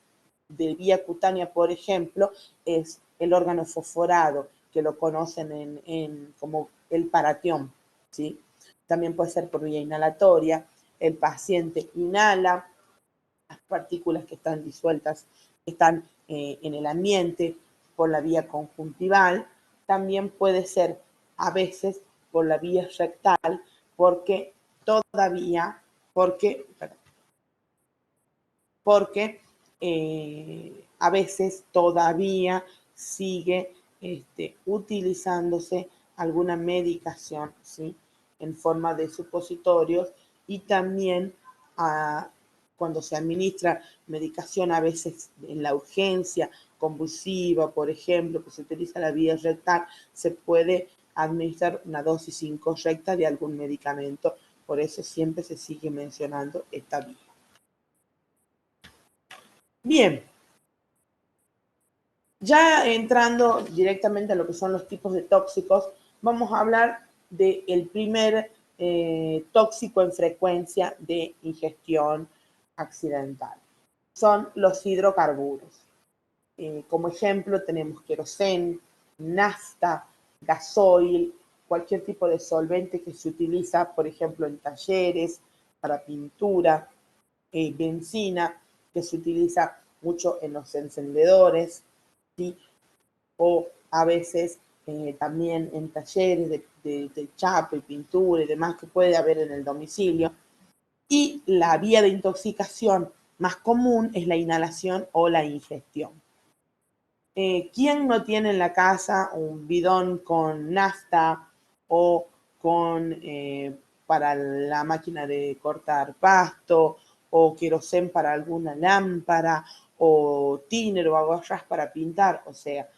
de vía cutánea, por ejemplo, es el órgano fosforado, que lo conocen como el paratión, ¿sí? También puede ser por vía inhalatoria. El paciente inhala las partículas que están disueltas, que están en el ambiente, por la vía conjuntival. También puede ser a veces por la vía rectal, porque a veces todavía sigue utilizándose alguna medicación, ¿sí?, en forma de supositorios, y también cuando se administra medicación a veces en la urgencia convulsiva, por ejemplo, que se utiliza la vía rectal, se puede administrar una dosis incorrecta de algún medicamento. Por eso siempre se sigue mencionando esta vía. Bien, ya entrando directamente a lo que son los tipos de tóxicos, vamos a hablar del primer tóxico en frecuencia de ingestión accidental. Son los hidrocarburos. Como ejemplo tenemos queroseno, nafta, gasoil, cualquier tipo de solvente que se utiliza, por ejemplo, en talleres, para pintura, benzina, que se utiliza mucho en los encendedores, ¿sí?, o a veces también en talleres de chapa y pintura y demás que puede haber en el domicilio. Y la vía de intoxicación más común es la inhalación o la ingestión. ¿Quién no tiene en la casa un bidón con nafta o para la máquina de cortar pasto, o querosén para alguna lámpara, o thinner o aguarrás para pintar? O sea,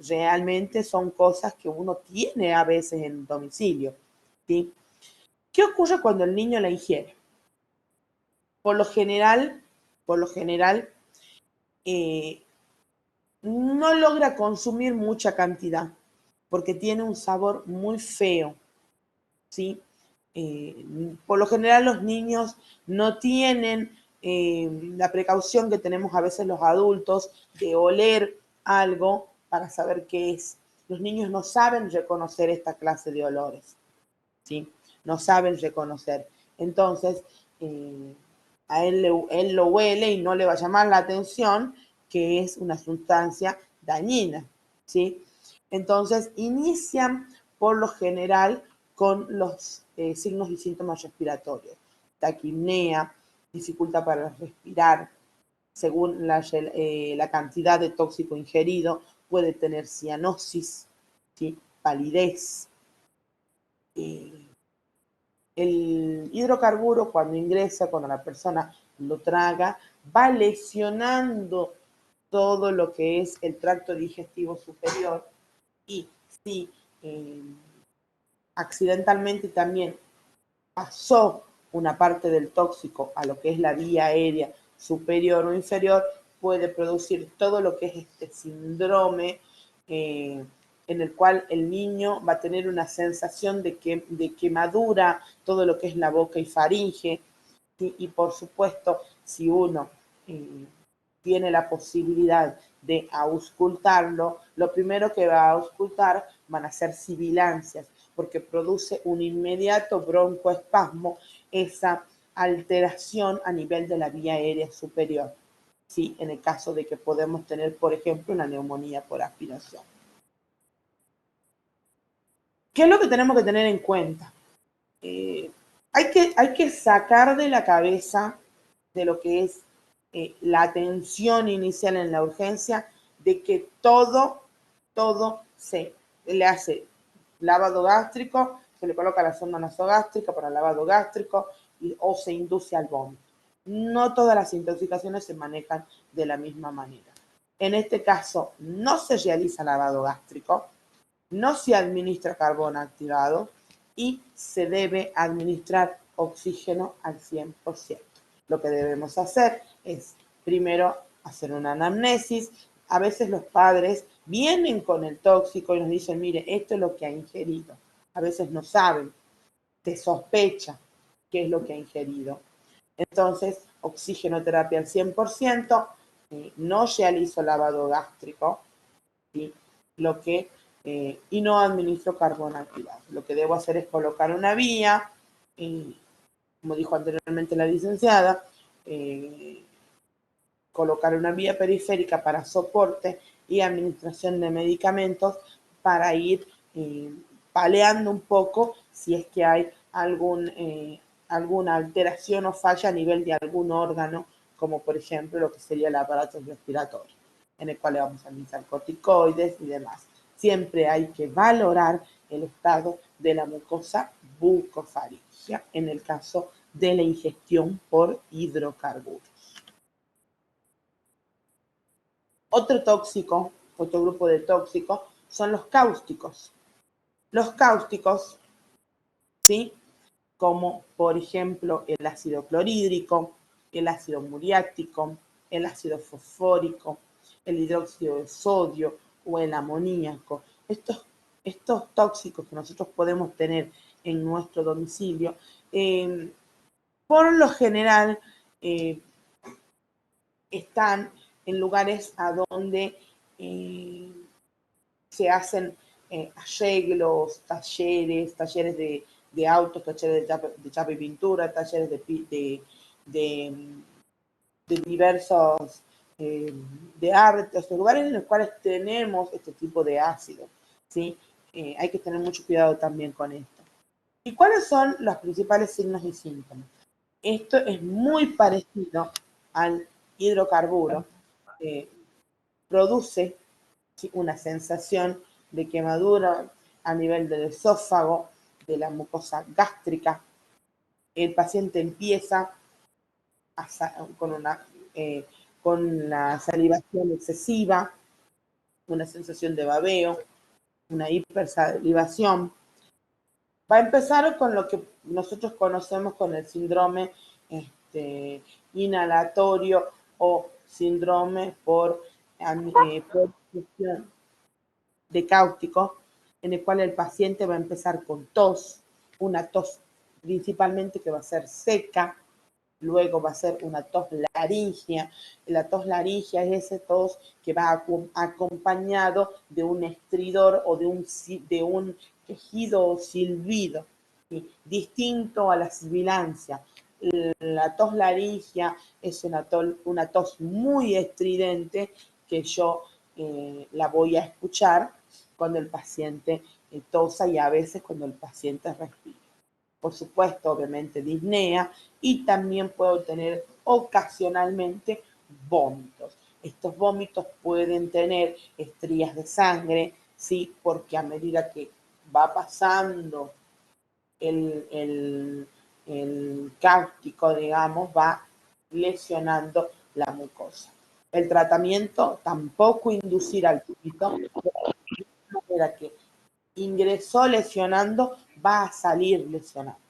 realmente son cosas que uno tiene a veces en domicilio, ¿sí? ¿Qué ocurre cuando el niño la ingiere? Por lo general, no logra consumir mucha cantidad porque tiene un sabor muy feo, ¿sí? Por lo general los niños no tienen la precaución que tenemos a veces los adultos de oler algo para saber qué es. Los niños no saben reconocer esta clase de olores, ¿sí? No saben reconocer. Entonces, él lo huele y no le va a llamar la atención que es una sustancia dañina, ¿sí? Entonces, inician por lo general con los signos y síntomas respiratorios. Taquipnea, dificultad para respirar, según la cantidad de tóxico ingerido, puede tener cianosis, ¿sí? Palidez. El hidrocarburo cuando ingresa, cuando la persona lo traga, va lesionando todo lo que es el tracto digestivo superior y si accidentalmente también pasó una parte del tóxico a lo que es la vía aérea superior o inferior, puede producir todo lo que es este síndrome en el cual el niño va a tener una sensación de quemadura, todo lo que es la boca y faringe, ¿sí? Y por supuesto, si uno tiene la posibilidad de auscultarlo, lo primero que va a auscultar van a ser sibilancias, porque produce un inmediato broncoespasmo esa alteración a nivel de la vía aérea superior, ¿sí? En el caso de que podemos tener, por ejemplo, una neumonía por aspiración. ¿Qué es lo que tenemos que tener en cuenta? Hay que sacar de la cabeza de lo que es la atención inicial en la urgencia, de que todo se le hace lavado gástrico, se le coloca la sonda nasogástrica para lavado gástrico o se induce al vómito. No todas las intoxicaciones se manejan de la misma manera. En este caso, no se realiza lavado gástrico, no se administra carbón activado y se debe administrar oxígeno al 100%. Lo que debemos hacer es primero hacer una anamnesis. A veces los padres vienen con el tóxico y nos dicen, mire, esto es lo que ha ingerido. A veces no saben, se sospecha qué es lo que ha ingerido. Entonces, oxigenoterapia al 100%, no realizo lavado gástrico, ¿sí? Y no administro carbón activado. Lo que debo hacer es colocar una vía, como dijo anteriormente la licenciada, colocar una vía periférica para soporte y administración de medicamentos para ir paleando un poco si es que hay alguna alteración o falla a nivel de algún órgano, como por ejemplo lo que sería el aparato respiratorio, en el cual le vamos a administrar corticoides y demás. Siempre hay que valorar el estado de la mucosa bucofaríngea en el caso de la ingestión por hidrocarburos. Otro grupo de tóxicos son los cáusticos. Los cáusticos, ¿sí? Como por ejemplo el ácido clorhídrico, el ácido muriático, el ácido fosfórico, el hidróxido de sodio o el amoníaco. Estos tóxicos que nosotros podemos tener en nuestro domicilio, por lo general están en lugares a donde se hacen arreglos, talleres de autos, talleres de chapa y pintura, talleres de diversos de arte, estos lugares en los cuales tenemos este tipo de ácido, ¿sí? Hay que tener mucho cuidado también con esto. ¿Y cuáles son los principales signos y síntomas? Esto es muy parecido al hidrocarburo. Produce, ¿sí?, una sensación de quemadura a nivel del esófago, de la mucosa gástrica. El paciente empieza con la salivación excesiva, una sensación de babeo, una hipersalivación, Va a empezar con lo que nosotros conocemos con el síndrome inhalatorio o síndrome por ingestión de cáustico, en el cual el paciente va a empezar con tos, una tos principalmente que va a ser seca, luego va a ser una tos laringea. La tos laringea es ese tos que va acompañado de un estridor o de un quejido o silbido, ¿sí? Distinto a la sibilancia. La tos laringea es una tos muy estridente que yo la voy a escuchar cuando el paciente tosa y a veces cuando el paciente respira. Por supuesto, obviamente, disnea y también puedo tener ocasionalmente vómitos. Estos vómitos pueden tener estrías de sangre, ¿sí? Porque a medida que va pasando el cáustico, digamos, va lesionando la mucosa. El tratamiento tampoco inducir al vómito, de manera que ingresó lesionando, va a salir lesionando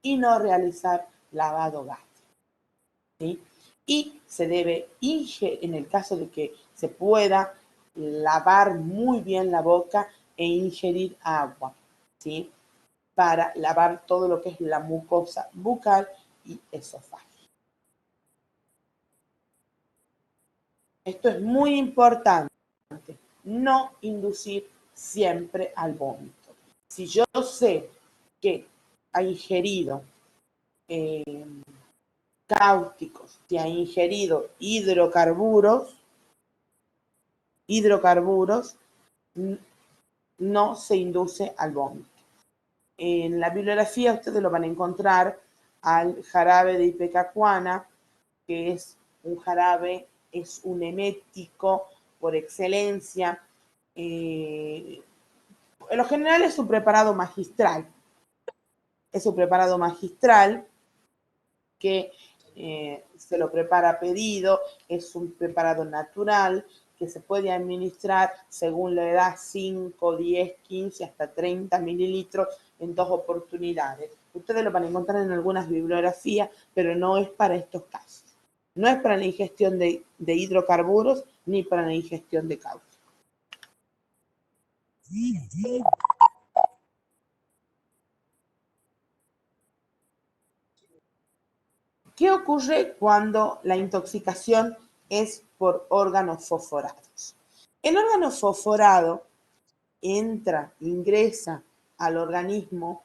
y no realizar lavado gástrico, ¿sí? Y se debe ingerir, en el caso de que se pueda, lavar muy bien la boca e ingerir agua, ¿sí? Para lavar todo lo que es la mucosa bucal y esofágica. Esto es muy importante, no inducir siempre al vómito. Si yo sé que ha ingerido cáusticos, si ha ingerido hidrocarburos, no se induce al vómito. En la bibliografía ustedes lo van a encontrar al jarabe de ipecacuana, que es un jarabe, es un emético por excelencia. En lo general es un preparado magistral. Es un preparado magistral que se lo prepara a pedido, es un preparado natural que se puede administrar según la edad 5, 10, 15 hasta 30 mililitros en 2 oportunidades. Ustedes lo van a encontrar en algunas bibliografías, pero no es para estos casos. No es para la ingestión de hidrocarburos ni para la ingestión de cáustico. ¿Qué ocurre cuando la intoxicación es por órganos fosforados? El órgano fosforado ingresa al organismo,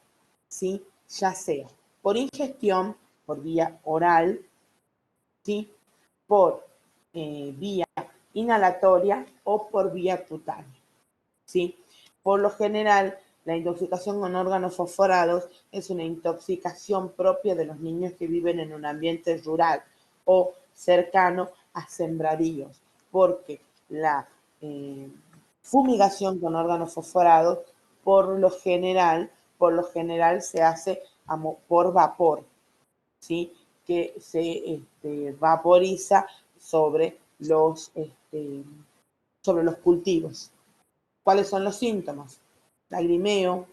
¿sí? Ya sea por ingestión, por vía oral, ¿sí? Por vía inhalatoria o por vía cutánea, ¿sí? Por lo general, la intoxicación con órganos fosforados es una intoxicación propia de los niños que viven en un ambiente rural o cercano a sembradíos, porque la fumigación con órganos fosforados por lo general se hace por vapor, ¿sí? Que se vaporiza sobre los cultivos. ¿Cuáles son los síntomas? Lagrimeo,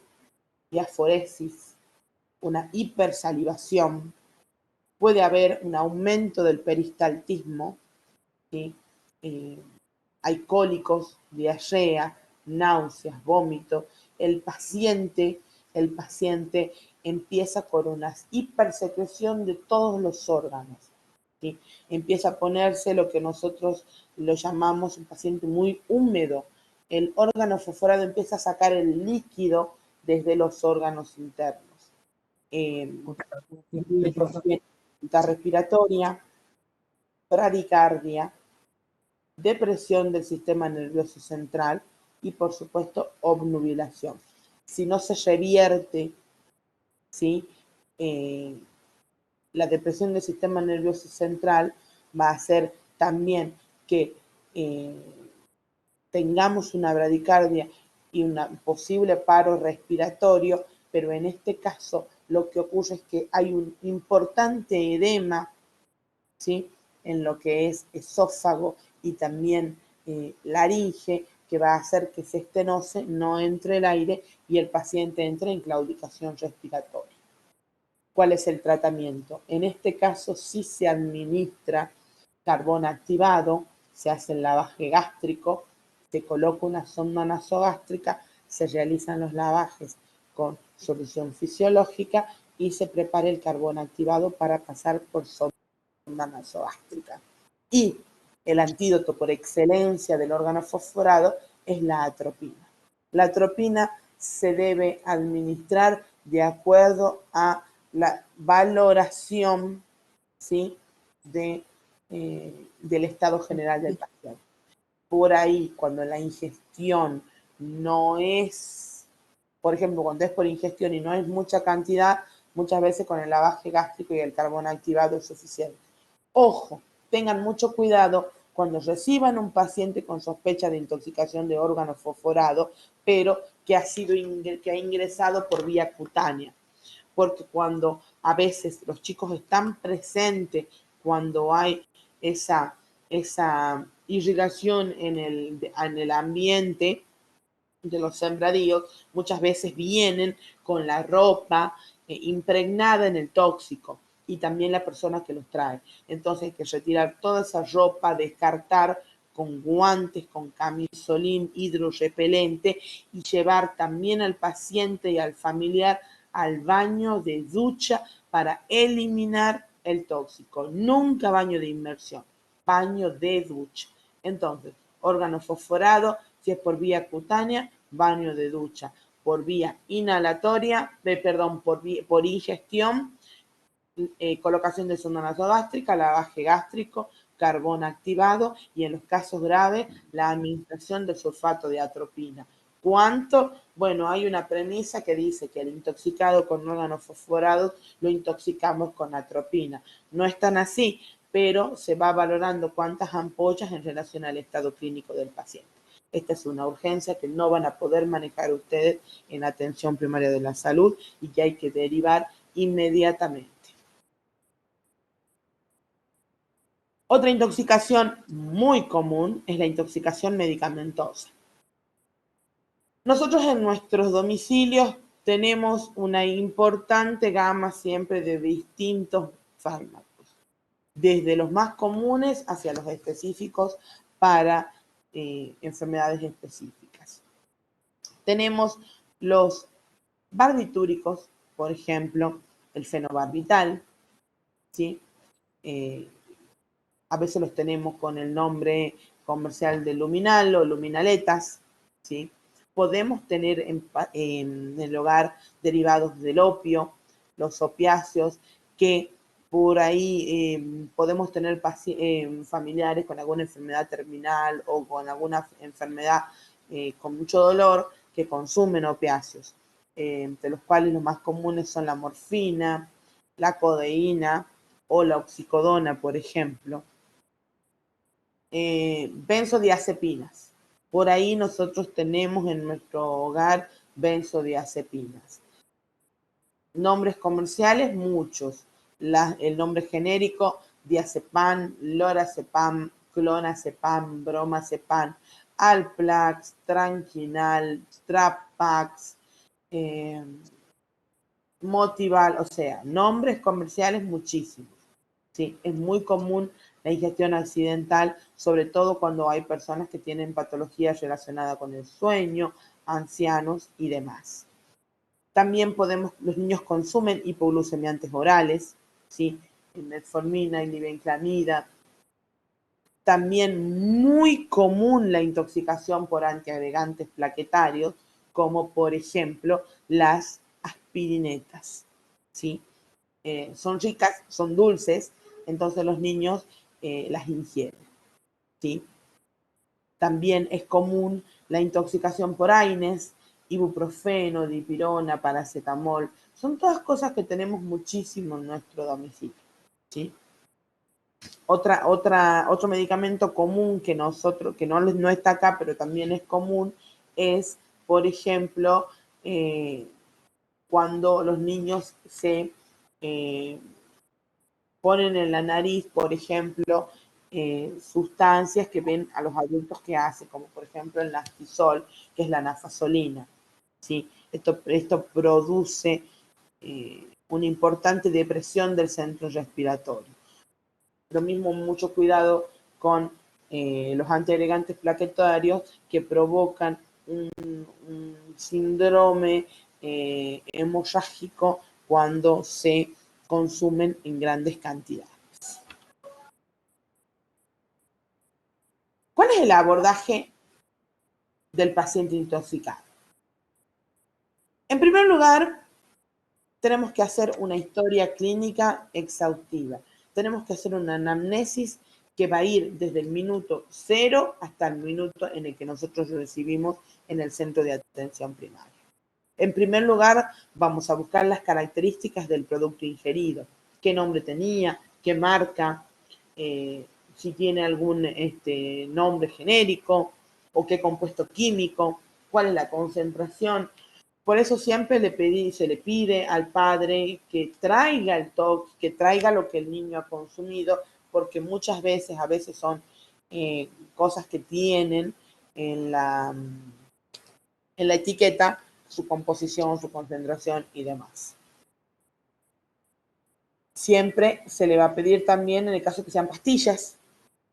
diaforesis, una hipersalivación, puede haber un aumento del peristaltismo, ¿sí? Hay cólicos, diarrea, náuseas, vómito. El paciente empieza con una hipersecreción de todos los órganos, ¿sí? Empieza a ponerse lo que nosotros lo llamamos un paciente muy húmedo. El órgano fosforado empieza a sacar el líquido desde los órganos internos. Dificultad respiratoria, bradicardia, depresión del sistema nervioso central y, por supuesto, obnubilación. Si no se revierte, ¿sí? La depresión del sistema nervioso central va a hacer también que tengamos una bradicardia y un posible paro respiratorio, pero en este caso lo que ocurre es que hay un importante edema, ¿sí? En lo que es esófago y también laringe, que va a hacer que se estenose, no entre el aire y el paciente entre en claudicación respiratoria. ¿Cuál es el tratamiento? En este caso sí se administra carbón activado, se hace el lavaje gástrico, se coloca una sonda nasogástrica, se realizan los lavajes con solución fisiológica y se prepara el carbón activado para pasar por sonda nasogástrica. Y el antídoto por excelencia del órgano fosforado es la atropina. La atropina se debe administrar de acuerdo a la valoración, ¿sí?, del estado general del paciente. Por ahí, cuando la ingestión no es, por ejemplo, cuando es por ingestión y no es mucha cantidad, muchas veces con el lavaje gástrico y el carbón activado es suficiente. Ojo, tengan mucho cuidado cuando reciban un paciente con sospecha de intoxicación de órgano fosforado, pero que ha ingresado por vía cutánea. Porque cuando a veces los chicos están presentes, cuando hay esa irrigación en el ambiente de los sembradíos, muchas veces vienen con la ropa impregnada en el tóxico y también la persona que los trae. Entonces hay que retirar toda esa ropa, descartar con guantes, con camisolín hidrorrepelente y llevar también al paciente y al familiar al baño de ducha para eliminar el tóxico. Nunca baño de inmersión, baño de ducha. Entonces, órgano fosforado, si es por vía cutánea, baño de ducha. Por vía inhalatoria, por ingestión, colocación de sonda nasogástrica, lavaje gástrico, carbón activado y en los casos graves, la administración de sulfato de atropina. ¿Cuánto? Bueno, hay una premisa que dice que el intoxicado con órganos fosforados lo intoxicamos con atropina. No es tan así, pero se va valorando cuántas ampollas en relación al estado clínico del paciente. Esta es una urgencia que no van a poder manejar ustedes en atención primaria de la salud y que hay que derivar inmediatamente. Otra intoxicación muy común es la intoxicación medicamentosa. Nosotros en nuestros domicilios tenemos una importante gama siempre de distintos fármacos, desde los más comunes hacia los específicos para enfermedades específicas. Tenemos los barbitúricos, por ejemplo, el fenobarbital, ¿sí? A veces los tenemos con el nombre comercial de luminal o luminaletas, ¿sí? Podemos tener en el hogar derivados del opio, los opiáceos, que por ahí podemos tener familiares con alguna enfermedad terminal o con alguna enfermedad con mucho dolor que consumen opiáceos, entre los cuales los más comunes son la morfina, la codeína o la oxicodona, por ejemplo. Benzodiazepinas. Por ahí nosotros tenemos en nuestro hogar benzodiazepinas. Nombres comerciales, muchos. El nombre genérico, diazepam, lorazepam, clonazepam, bromazepam, Alplax, Tranquinal, Trapax, Motival, o sea, nombres comerciales muchísimos. Sí, es muy común la ingestión accidental, sobre todo cuando hay personas que tienen patologías relacionadas con el sueño, ancianos y demás. También los niños consumen hipoglucemiantes orales, ¿sí? Metformina y libenclamida. También muy común la intoxicación por antiagregantes plaquetarios, como por ejemplo las aspirinetas, ¿sí? Son ricas, son dulces, entonces los niños las ingieren, ¿sí? También es común la intoxicación por AINES, ibuprofeno, dipirona, paracetamol. Son todas cosas que tenemos muchísimo en nuestro domicilio, ¿sí? Otro medicamento común que no está acá, pero también es común, es, por ejemplo, cuando los niños se ponen en la nariz, por ejemplo, sustancias que ven a los adultos que hacen, como por ejemplo ejemplo, el nastisol, que es la nafasolina, ¿sí? Esto produce una importante depresión del centro respiratorio. Lo mismo, mucho cuidado con los antiagregantes plaquetarios que provocan un síndrome hemorrágico cuando se consumen en grandes cantidades. ¿Cuál es el abordaje del paciente intoxicado? En primer lugar, tenemos que hacer una historia clínica exhaustiva. Tenemos que hacer una anamnesis que va a ir desde el minuto 0 hasta el minuto en el que nosotros lo recibimos en el centro de atención primaria. En primer lugar, vamos a buscar las características del producto ingerido. ¿Qué nombre tenía? ¿Qué marca? Si tiene algún nombre genérico o qué compuesto químico, cuál es la concentración. Por eso siempre se le pide al padre que traiga el TOC, que traiga lo que el niño ha consumido, porque muchas veces, a veces son cosas que tienen en la etiqueta su composición, su concentración y demás. Siempre se le va a pedir también, en el caso que sean pastillas,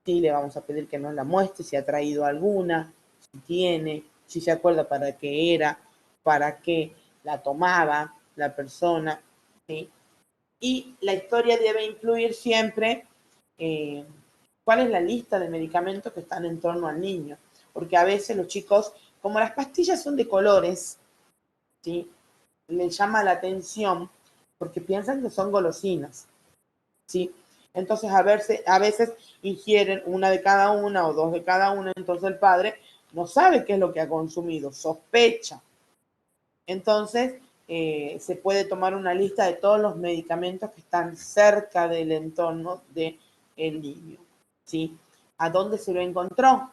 sí, le vamos a pedir que nos la muestre, si ha traído alguna, si tiene, si se acuerda para qué era, para qué la tomaba la persona, ¿sí? Y la historia debe incluir siempre cuál es la lista de medicamentos que están en torno al niño, porque a veces los chicos, como las pastillas son de colores, ¿sí?, les llama la atención porque piensan que son golosinas, ¿sí? Entonces a veces ingieren una de cada una o dos de cada una, entonces el padre no sabe qué es lo que ha consumido, sospecha. Entonces se puede tomar una lista de todos los medicamentos que están cerca del entorno del niño, ¿sí? ¿A dónde se lo encontró?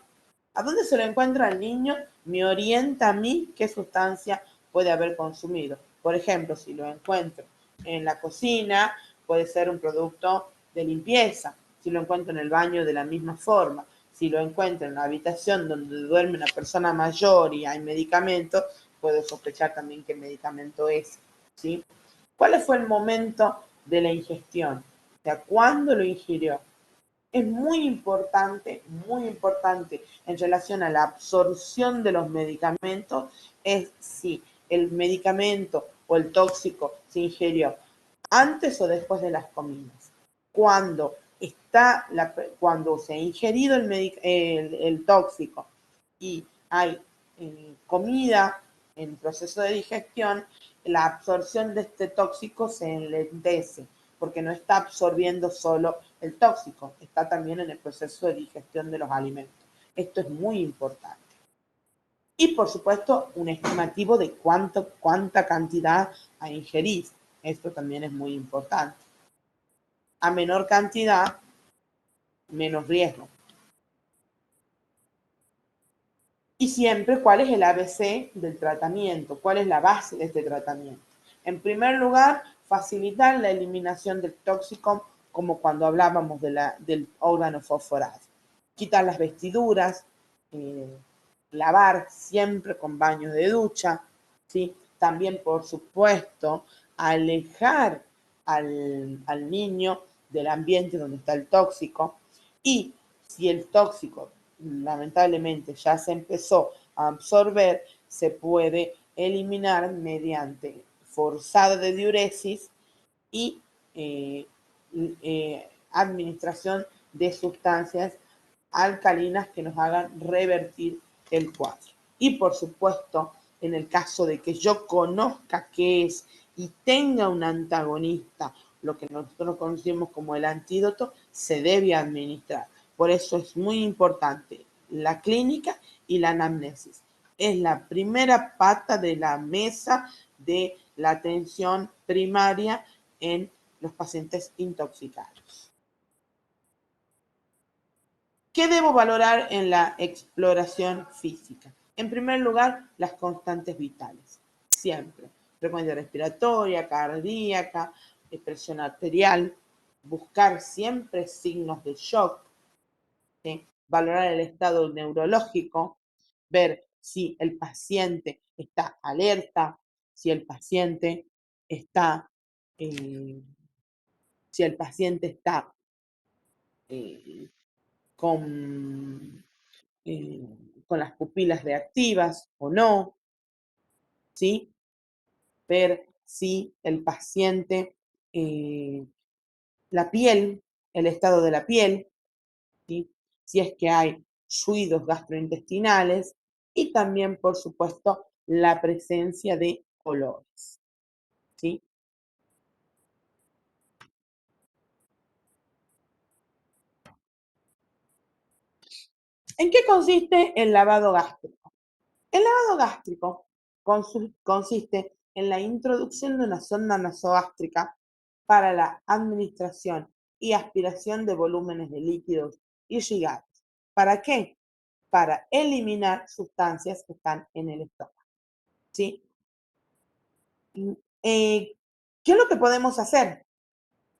¿A dónde se lo encuentra el niño? Me orienta a mí qué sustancia puede haber consumido. Por ejemplo, si lo encuentro en la cocina, puede ser un producto de limpieza. Si lo encuentro en el baño, de la misma forma. Si lo encuentro en la habitación donde duerme una persona mayor y hay medicamentos, puedo sospechar también qué medicamento es, ¿sí? ¿Cuál fue el momento de la ingestión? O sea, ¿cuándo lo ingirió? Es muy importante en relación a la absorción de los medicamentos, es si el medicamento o el tóxico se ingirió antes o después de las comidas. Cuando se ha ingerido el tóxico y hay comida en proceso de digestión, la absorción de este tóxico se enlentece, porque no está absorbiendo solo el tóxico, está también en el proceso de digestión de los alimentos. Esto es muy importante. Y por supuesto, un estimativo de cuánta cantidad a ingerir. Esto también es muy importante. A menor cantidad, menos riesgo. Y siempre, ¿cuál es el ABC del tratamiento? ¿Cuál es la base de este tratamiento? En primer lugar, facilitar la eliminación del tóxico, como cuando hablábamos del órgano fosforado. Quitar las vestiduras, lavar siempre con baños de ducha, ¿sí? También, por supuesto, alejar al niño del ambiente donde está el tóxico. Y si el tóxico lamentablemente ya se empezó a absorber, se puede eliminar mediante forzado de diuresis y administración de sustancias alcalinas que nos hagan revertir el cuadro. Y por supuesto, en el caso de que yo conozca qué es y tenga un antagonista, lo que nosotros conocemos como el antídoto, se debe administrar. Por eso es muy importante la clínica y la anamnesis. Es la primera pata de la mesa de la atención primaria en los pacientes intoxicados. ¿Qué debo valorar en la exploración física? En primer lugar, las constantes vitales, siempre. Frecuencia respiratoria, cardíaca, presión arterial, buscar siempre signos de shock, ¿sí? Valorar el estado neurológico, ver si el paciente está alerta, si el paciente está, con las pupilas reactivas o no, ¿sí? Ver si el paciente, la piel, el estado de la piel, ¿sí? Si es que hay fluidos gastrointestinales y también, por supuesto, la presencia de olores, ¿sí? ¿En qué consiste el lavado gástrico? El lavado gástrico consiste en la introducción de una sonda nasogástrica para la administración y aspiración de volúmenes de líquidos irrigados. ¿Para qué? Para eliminar sustancias que están en el estómago, ¿sí? ¿Qué es lo que podemos hacer?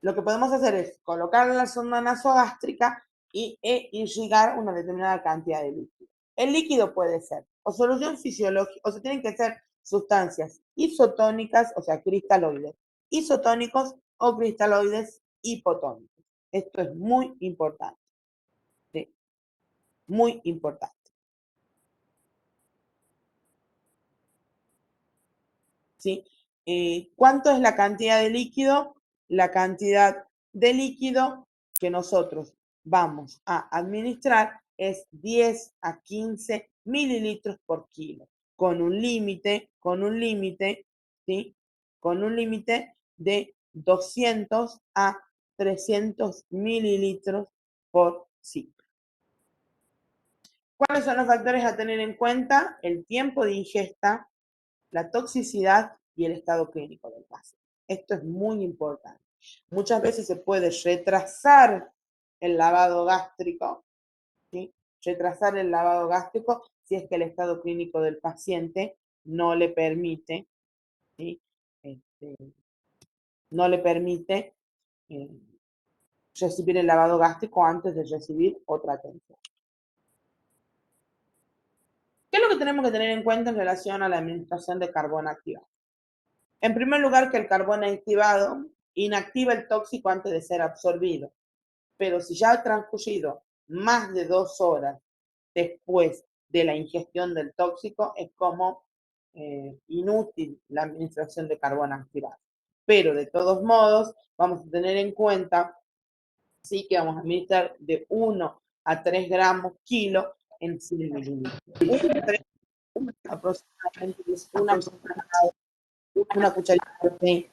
Lo que podemos hacer es colocar la sonda nasogástrica e irrigar una determinada cantidad de líquido. El líquido puede ser o solución fisiológica, o sea, tienen que ser sustancias isotónicas, o sea, cristaloides isotónicos o cristaloides hipotónicos. Esto es muy importante, ¿sí? Muy importante. ¿Sí? ¿Cuánto es la cantidad de líquido? La cantidad de líquido que nosotros vamos a administrar es 10 a 15 mililitros por kilo, con un límite, ¿sí? Con un límite de 200 a 300 mililitros por ciclo. ¿Cuáles son los factores a tener en cuenta? El tiempo de ingesta, la toxicidad y el estado clínico del paciente. Esto es muy importante. Muchas veces se puede retrasar el lavado gástrico, ¿sí? Retrasar el lavado gástrico si es que el estado clínico del paciente no le permite, ¿sí? No le permite recibir el lavado gástrico antes de recibir otra atención. ¿Qué es lo que tenemos que tener en cuenta en relación a la administración de carbón activado? En primer lugar, que el carbón activado inactiva el tóxico antes de ser absorbido, pero si ya ha transcurrido más de 2 horas después de la ingestión del tóxico, es como inútil la administración de carbón activado. Pero de todos modos, vamos a tener en cuenta, sí, que vamos a administrar de 1 a 3 gramos kilo en 100 mililitros. Aproximadamente es una cucharita de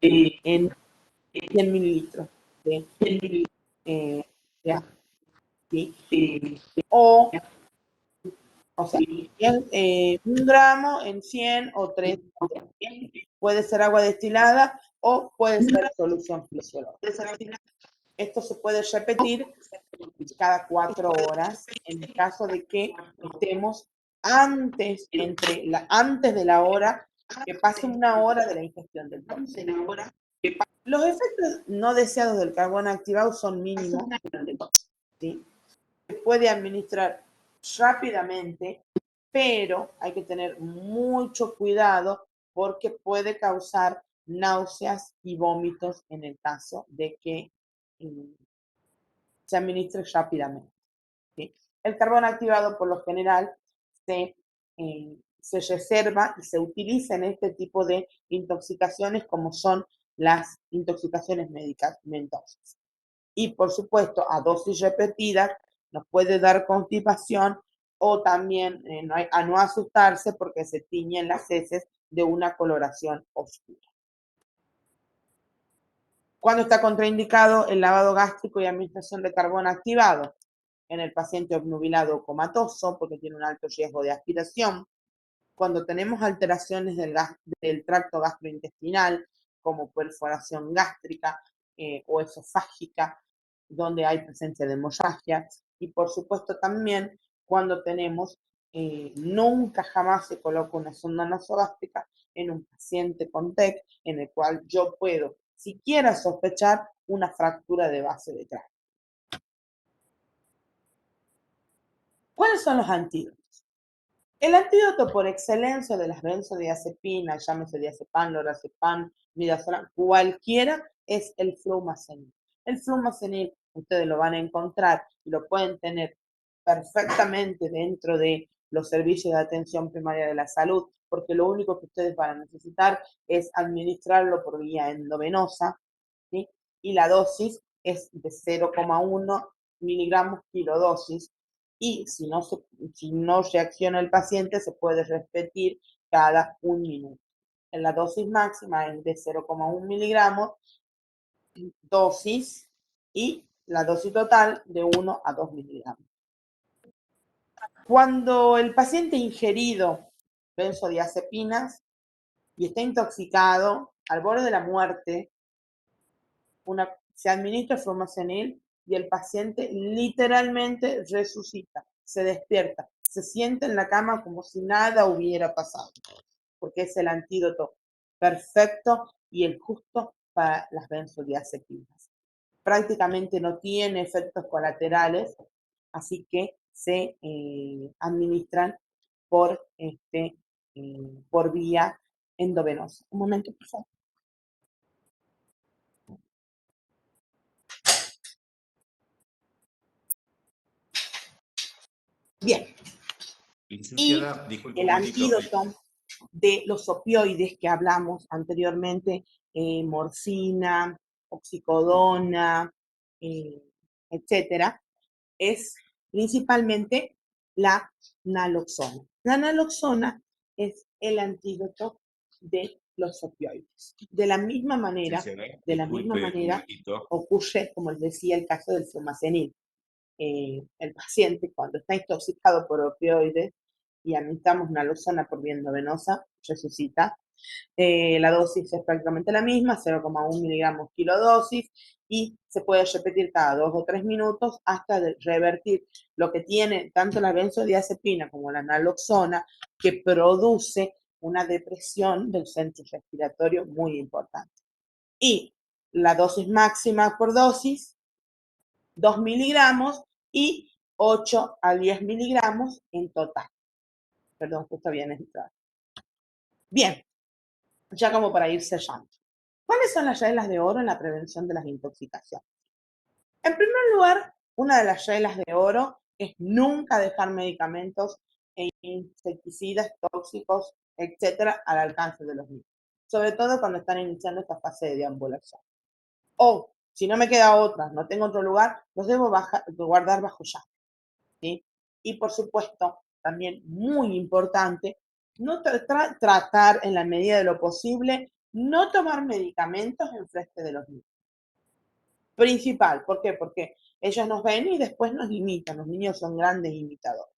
en 100 mililitros de, de agua, ¿sí? O sea, 1 gramo en 100 o 3. Puede ser agua destilada o puede ser solución fisiológica. Esto se puede repetir cada 4 horas en el caso de que estemos antes de la hora, que pase 1 hora de la ingestión del tóxico. Los efectos no deseados del carbón activado son mínimos, ¿sí? Se puede administrar rápidamente, pero hay que tener mucho cuidado porque puede causar náuseas y vómitos en el caso de que se administre rápidamente, ¿sí? El carbón activado, por lo general, se reserva y se utiliza en este tipo de intoxicaciones como son las intoxicaciones medicamentosas. Y, por supuesto, a dosis repetidas nos puede dar constipación o también a no asustarse porque se tiñen las heces de una coloración oscura. ¿Cuándo está contraindicado el lavado gástrico y administración de carbón activado? En el paciente obnubilado o comatoso, porque tiene un alto riesgo de aspiración. Cuando tenemos alteraciones del tracto gastrointestinal, como perforación gástrica o esofágica, donde hay presencia de hemorragia. Y por supuesto también cuando tenemos, nunca jamás se coloca una sonda nasogástrica en un paciente con TEC, en el cual yo puedo siquiera sospechar una fractura de base de cráneo. ¿Cuáles son los antídotos? El antídoto por excelencia de las benzodiazepinas, llámese diazepam, lorazepam, midazolam, cualquiera, es el flumazenil. El flumazenil ustedes lo van a encontrar y lo pueden tener perfectamente dentro de los servicios de atención primaria de la salud, porque lo único que ustedes van a necesitar es administrarlo por vía endovenosa, ¿sí? Y la dosis es de 0,1 miligramos kilodosis, y si no reacciona el paciente, se puede repetir cada 1 minuto. En la dosis máxima es de 0,1 miligramos dosis, y la dosis total de 1 a 2 miligramos. Cuando el paciente ingerido benzodiazepinas y está intoxicado al borde de la muerte, se administra flumazenil y el paciente literalmente resucita, se despierta, se sienta en la cama como si nada hubiera pasado, porque es el antídoto perfecto y el justo para las benzodiazepinas. Prácticamente no tiene efectos colaterales, así que se administran por vía endovenosa. Un momento, por favor. Bien. Y el antídoto de los opioides que hablamos anteriormente, morfina, oxicodona, etcétera, es principalmente la naloxona. La naloxona es el antídoto de los opioides. De la misma manera ocurre, como les decía, el caso del flumazenil. El paciente, cuando está intoxicado por opioides y administramos naloxona por vía endovenosa, resucita. La dosis es prácticamente la misma, 0,1 miligramos kilodosis, y se puede repetir cada 2 o 3 minutos hasta revertir lo que tiene tanto la benzodiazepina como la naloxona, que produce una depresión del centro respiratorio muy importante. Y la dosis máxima por dosis, 2 miligramos, y 8 a 10 miligramos en total. Perdón, justo había entrado. Bien, ya como para ir sellando. ¿Cuáles son las reglas de oro en la prevención de las intoxicaciones? En primer lugar, una de las reglas de oro es nunca dejar medicamentos e insecticidas, tóxicos, etcétera, al alcance de los niños, sobre todo cuando están iniciando esta fase de deambulación. O, si no me queda otra, no tengo otro lugar, los debo guardar bajo llave, ¿sí? Y por supuesto, también muy importante, no tratar en la medida de lo posible, no tomar medicamentos en frente de los niños. Principal, ¿por qué? Porque ellos nos ven y después nos imitan, los niños son grandes imitadores.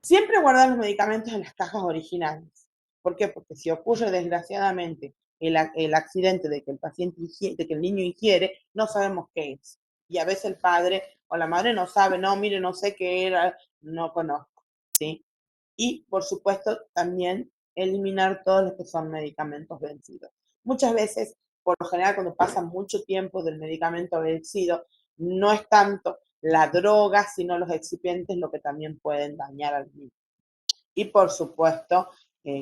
Siempre guardar los medicamentos en las cajas originales. ¿Por qué? Porque si ocurre desgraciadamente el accidente de que el paciente de que el niño ingiere, no sabemos qué es. Y a veces el padre o la madre no sabe, no, mire, no sé qué era, no conozco, ¿sí? Y, por supuesto, también eliminar todos los que son medicamentos vencidos. Muchas veces, por lo general, cuando pasa mucho tiempo del medicamento vencido, no es tanto la droga, sino los excipientes lo que también pueden dañar al niño. Y, por supuesto,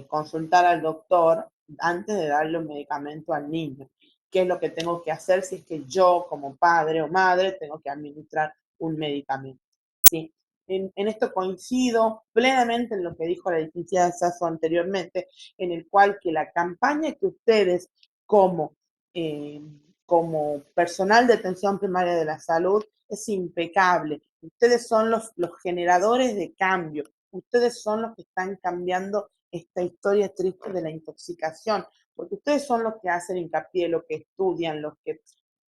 consultar al doctor antes de darle un medicamento al niño. ¿Qué es lo que tengo que hacer si es que yo, como padre o madre, tengo que administrar un medicamento? ¿Sí? En esto coincido plenamente en lo que dijo la licenciada Sasso anteriormente, en el cual que la campaña que ustedes como personal de atención primaria de la salud es impecable. Ustedes son los generadores de cambio. Ustedes son los que están cambiando esta historia triste de la intoxicación, porque ustedes son los que hacen hincapié, los que estudian, los que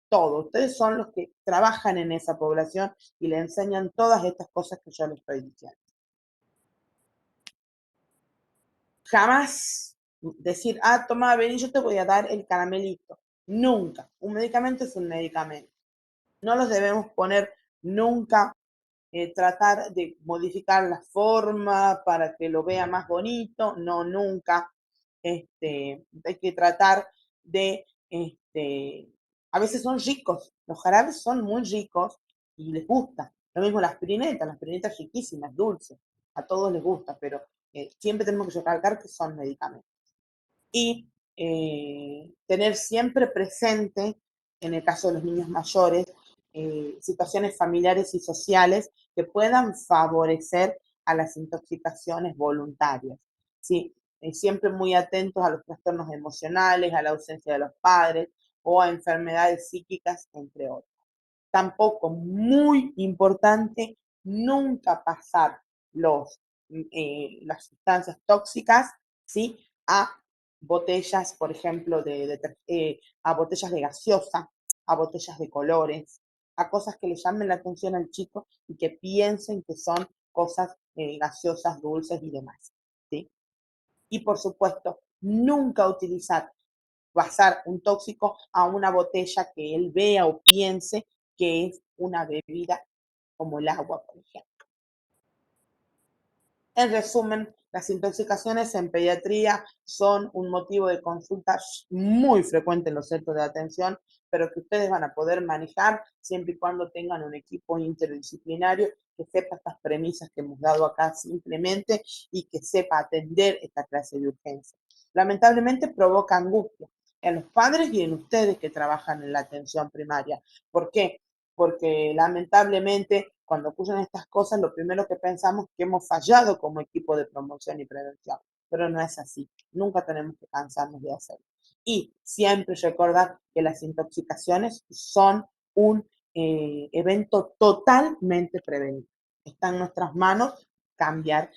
todo. Ustedes son los que trabajan en esa población y le enseñan todas estas cosas que yo les estoy diciendo. Jamás decir, toma, ven y yo te voy a dar el caramelito. Nunca. Un medicamento es un medicamento. No los debemos poner nunca, tratar de modificar la forma para que lo vea más bonito. No, nunca. Hay que tratar de, a veces son ricos, los jarabes son muy ricos, y les gusta. Lo mismo las aspirinetas riquísimas, dulces, a todos les gusta, pero siempre tenemos que recalcar que son medicamentos. Y tener siempre presente, en el caso de los niños mayores, situaciones familiares y sociales que puedan favorecer a las intoxicaciones voluntarias, ¿sí? Siempre muy atentos a los trastornos emocionales, a la ausencia de los padres o a enfermedades psíquicas, entre otros. Tampoco, muy importante, nunca pasar las sustancias tóxicas, ¿sí? A botellas, por ejemplo, a botellas de gaseosa, a botellas de colores, a cosas que le llamen la atención al chico y que piensen que son cosas gaseosas, dulces y demás, ¿sí? Y por supuesto, nunca pasar un tóxico a una botella que él vea o piense que es una bebida como el agua, por ejemplo. En resumen, las intoxicaciones en pediatría son un motivo de consulta muy frecuente en los centros de atención, pero que ustedes van a poder manejar siempre y cuando tengan un equipo interdisciplinario que sepa estas premisas que hemos dado acá simplemente y que sepa atender esta clase de urgencia. Lamentablemente provoca angustia en los padres y en ustedes que trabajan en la atención primaria. ¿Por qué? Porque lamentablemente cuando ocurren estas cosas, lo primero que pensamos es que hemos fallado como equipo de promoción y prevención, pero no es así. Nunca tenemos que cansarnos de hacerlo. Y siempre recordar que las intoxicaciones son un evento totalmente prevenible. Está en nuestras manos cambiar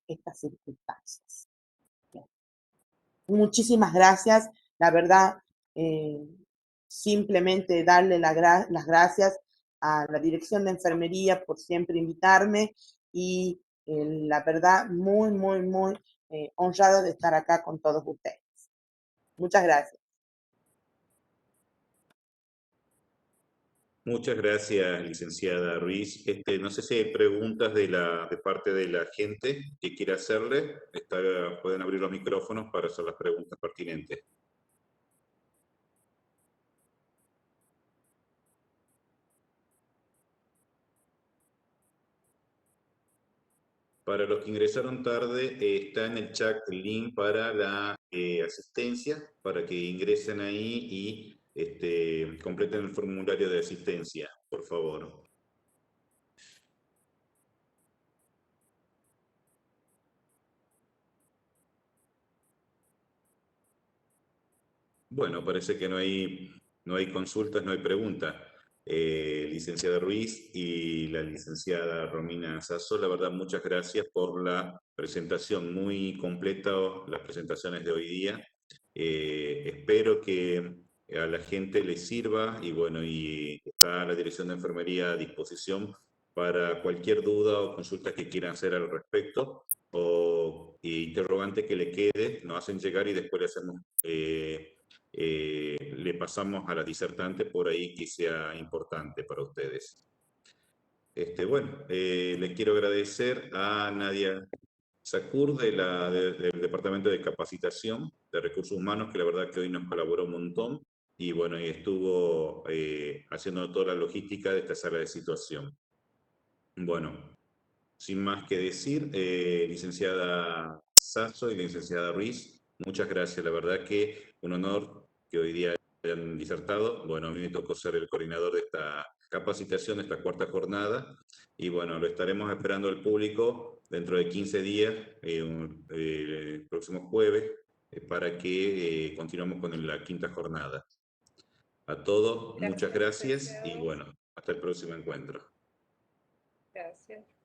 estas circunstancias. Bien. Muchísimas gracias. La verdad, simplemente darle las gracias a la Dirección de Enfermería por siempre invitarme y la verdad muy, muy, muy honrada de estar acá con todos ustedes. Muchas gracias. Muchas gracias, licenciada Ruiz. No sé si hay preguntas de parte de la gente que quiera hacerle. Pueden abrir los micrófonos para hacer las preguntas pertinentes. Para los que ingresaron tarde, está en el chat el link para la asistencia, para que ingresen ahí y completen el formulario de asistencia, por favor. Bueno, parece que no hay consultas, no hay preguntas. Licenciada Ruiz y la licenciada Romina Sasso, la verdad, muchas gracias por la presentación, muy completa las presentaciones de hoy día. Espero que a la gente le sirva y bueno, y está la Dirección de Enfermería a disposición para cualquier duda o consulta que quieran hacer al respecto o interrogante que le quede, nos hacen llegar y después le hacemos... le pasamos a la disertante por ahí que sea importante para ustedes. Les quiero agradecer a Nadia Sacur del Departamento de Capacitación de Recursos Humanos, que la verdad que hoy nos colaboró un montón y bueno, y estuvo haciendo toda la logística de esta sala de situación. Bueno, sin más que decir, licenciada Sasso y licenciada Ruiz, muchas gracias. La verdad que un honor que hoy día hayan disertado. Bueno, a mí me tocó ser el coordinador de esta capacitación, de esta cuarta jornada. Y bueno, lo estaremos esperando al público dentro de 15 días, el próximo jueves, para que continuemos con la quinta jornada. A todos, muchas gracias y bueno, hasta el próximo encuentro. Gracias.